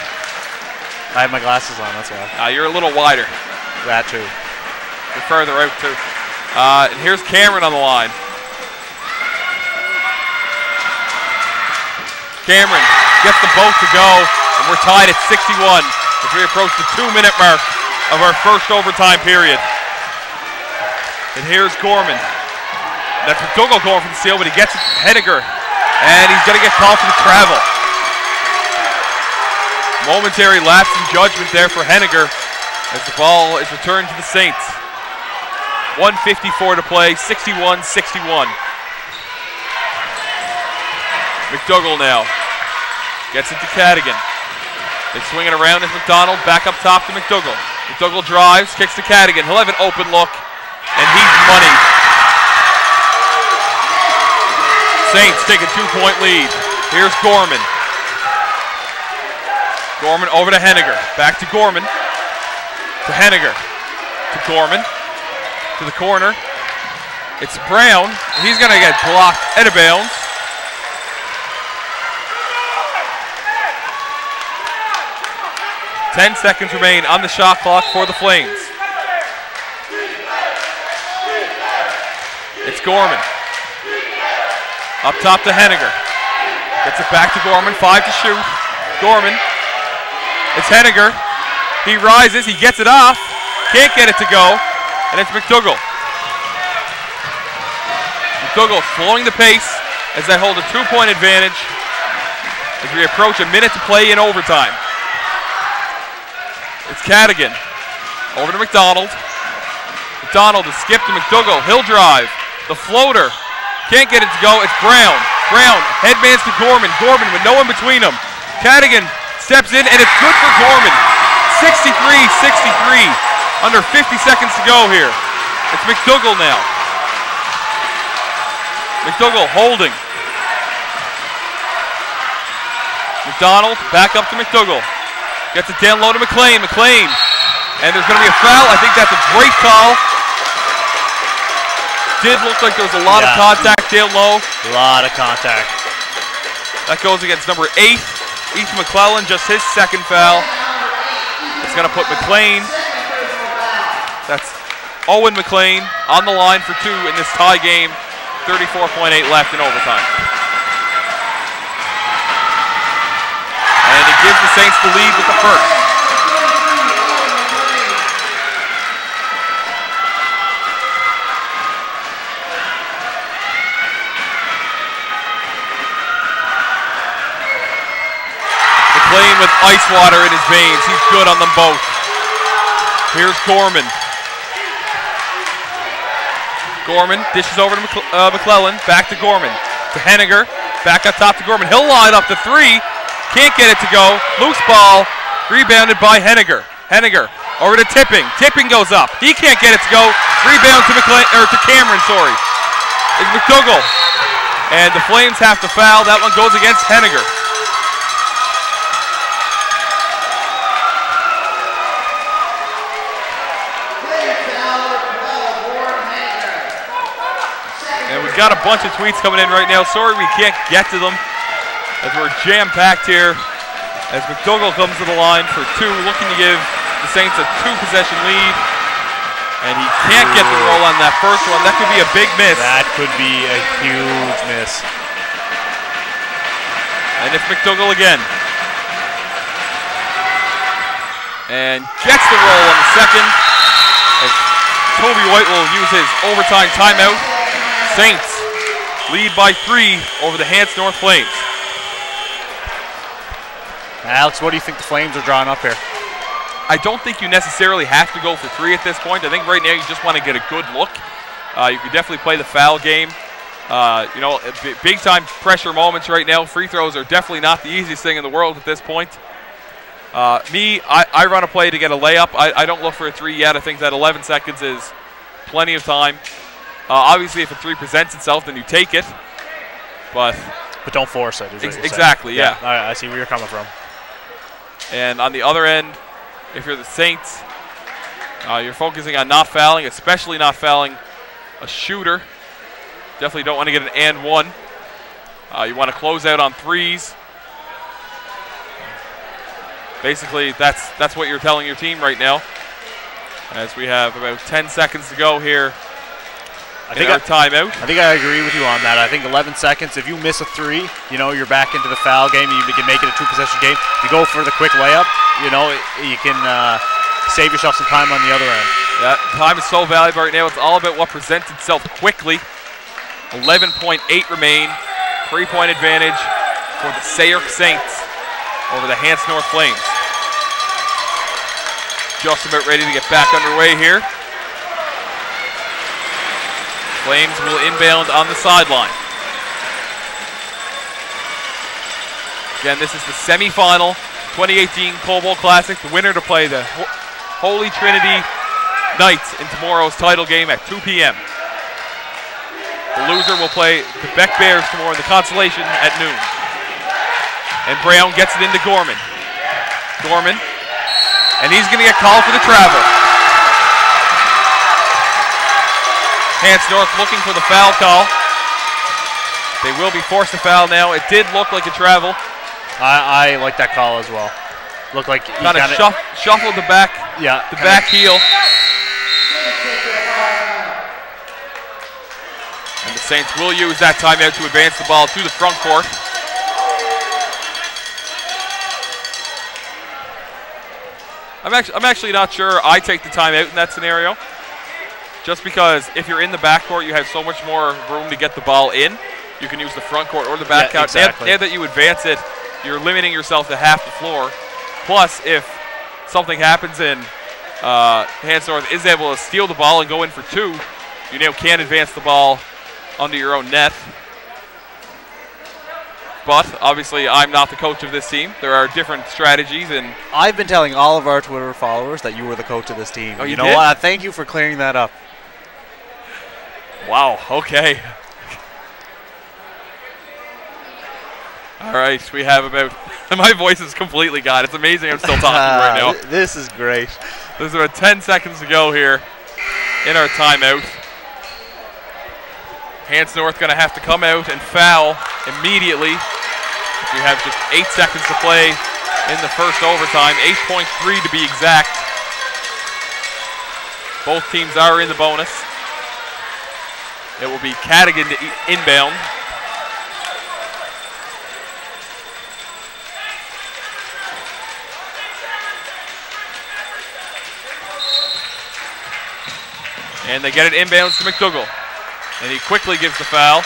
I have my glasses on, that's why. You're a little wider. That too. You're further out, too. And here's Cameron on the line. Cameron gets them both to go, and we're tied at 61 as we approach the 2-minute mark of our first overtime period. And here's Gorman. That's McDougall going for the steal, but he gets it to Henniger, and he's going to get called for the travel. Momentary lapse in judgment there for Henniger as the ball is returned to the Saints. 1:54 to play, 61-61. McDougall now gets it to Cadigan. They swing it around as McDonald, back up top to McDougall. McDougall drives, kicks to Cadigan. He'll have an open look, and he's money. Saints take a 2-point lead. Here's Gorman. Gorman over to Henniger. Back to Gorman. To Henniger. To Gorman. To the corner. It's Brown. He's going to get blocked out of bounds. Ten seconds remain on the shot clock for the Flames. It's Gorman. Up top to Henniger. Gets it back to Gorman. 5 to shoot. Gorman. It's Henniger. He rises, he gets it off. Can't get it to go. And it's McDougall. McDougall slowing the pace as they hold a 2-point advantage as we approach a minute to play in overtime. It's Cadigan. Over to McDonald. McDonald is skipped to McDougall. He'll drive. The floater. Can't get it to go. It's Brown. Brown headbands to Gorman. Gorman with no one between them. Cadigan steps in, and it's good for Gorman. 63-63. Under 50 seconds to go here. It's McDougall now. McDougall holding. McDonald back up to McDougall. Gets it down low to McLean. McLean. And there's going to be a foul. I think that's a great call. Did look like there was a lot of contact down low. A lot of contact. That goes against number 8, Ethan McClellan, just his second foul. It's going to put McLean. That's Owen McLean on the line for 2 in this tie game. 34.8 left in overtime. And it gives the Saints the lead with the first. McLean with ice water in his veins. He's good on them both. Here's Gorman. Gorman dishes over to McClellan. Back to Gorman. To Henniger. Back up top to Gorman. He'll line up to 3. Can't get it to go. Loose ball. Rebounded by Henniger. Henniger over to Tipping. Tipping goes up. He can't get it to go. Rebound to Cameron, sorry. It's McDougall. And the Flames have to foul. That one goes against Henniger. Got a bunch of tweets coming in right now. Sorry we can't get to them as we're jam-packed here as McDougall comes to the line for 2, looking to give the Saints a 2-possession lead. And he can't get the roll on that first one. That could be a big miss. That could be a huge miss. And it's McDougall again. And gets the roll on the second as Toby White will use his overtime timeout. Saints lead by 3 over the Hants North Flames. Alex, what do you think the Flames are drawing up here? I don't think you necessarily have to go for 3 at this point. I think right now you just want to get a good look. You could definitely play the foul game. Big time pressure moments right now. Free throws are definitely not the easiest thing in the world at this point. I run a play to get a layup. I don't look for a 3 yet. I think that 11 seconds is plenty of time. Obviously, if a 3 presents itself, then you take it. But don't force it. Exactly, yeah. I see where you're coming from. And on the other end, if you're the Saints, you're focusing on not fouling, especially not fouling a shooter. Definitely don't want to get an and 1. You want to close out on 3s. Basically, that's what you're telling your team right now. As we have about 10 seconds to go here. I think timeout. I think I agree with you on that. I think 11 seconds. If you miss a 3, you're back into the foul game. You can make it a 2-possession game. You go for the quick layup. You can save yourself some time on the other end. That time is so valuable right now. It's all about what presents itself quickly. 11.8 remain. 3-point advantage for the Sayre Saints over the Hants North Flames. Just about ready to get back underway here. Flames will inbound on the sideline. Again, this is the semifinal 2018 Coal Bowl Classic. The winner to play the Holy Trinity Knights in tomorrow's title game at 2 p.m. The loser will play the Beck Bears tomorrow in the consolation at noon. And Brown gets it into Gorman. Gorman. And he's going to get called for the travel. Hants North looking for the foul call. They will be forced to foul now. It did look like a travel. I like that call as well. Looked like he kind of shuffled the back, back heel. And the Saints will use that timeout to advance the ball to the front court. I'm actually not sure I take the timeout in that scenario. Just because if you're in the backcourt, you have so much more room to get the ball in. You can use the front court or the back court. Exactly. Now that you advance it, you're limiting yourself to half the floor. Plus, if something happens and Hants North is able to steal the ball and go in for 2, you now can advance the ball under your own net. But obviously, I'm not the coach of this team. There are different strategies, and I've been telling all of our Twitter followers that you were the coach of this team. Oh, you know did? what? Thank you for clearing that up. wow, okay. All right, we have about, my voice is completely gone. It's amazing I'm still talking right now. This is great. There's about 10 seconds to go here in our timeout. Hants North going to have to come out and foul immediately. We have just 8 seconds to play in the first overtime, 8.3 to be exact. Both teams are in the bonus. It will be Cadigan to inbound. And they get it inbounds to McDougall. And he quickly gives the foul.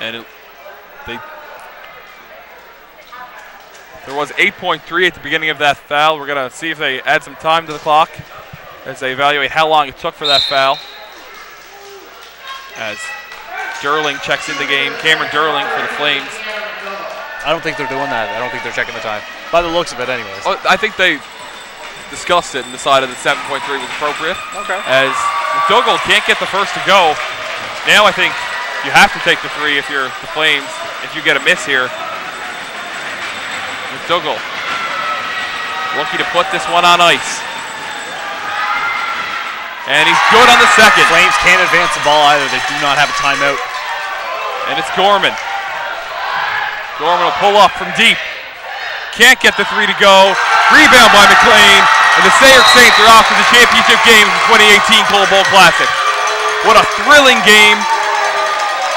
And there was 8.3 at the beginning of that foul. We're going to see if they add some time to the clock as they evaluate how long it took for that foul. As Durling checks in the game, Cameron Durling for the Flames. I don't think they're doing that. I don't think they're checking the time. By the looks of it, anyways. Oh, I think they discussed it and decided that 7.3 was appropriate. Okay. As McDougall can't get the first to go. Now I think you have to take the 3 if you're the Flames, if you get a miss here. McDougall looking to put this one on ice. And he's good on the second. Flames can't advance the ball either. They do not have a timeout. And it's Gorman. Gorman will pull up from deep. Can't get the 3 to go. Rebound by McLean. And the Sayre Saints are off to the championship game of the 2018 Cole Bowl Classic. What a thrilling game.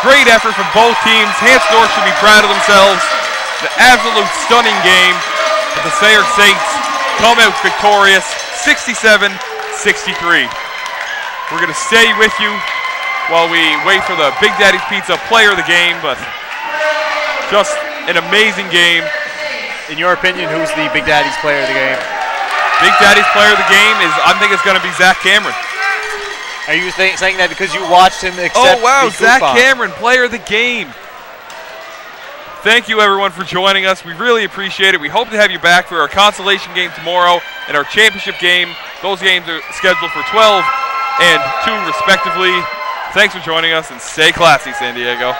Great effort from both teams. Hants North should be proud of themselves. The absolute stunning game. The Sayre Saints come out victorious, 67-63. We're going to stay with you while we wait for the Big Daddy's Pizza player of the game, but just an amazing game. In your opinion, who's the Big Daddy's player of the game? Big Daddy's player of the game is, I think it's going to be Zach Cameron. Are you saying that because you watched him accept Oh, wow, the Zach coupon? Cameron, player of the game. Thank you, everyone, for joining us. We really appreciate it. We hope to have you back for our consolation game tomorrow and our championship game. Those games are scheduled for 12 and 2, respectively. Thanks for joining us, and stay classy, San Diego.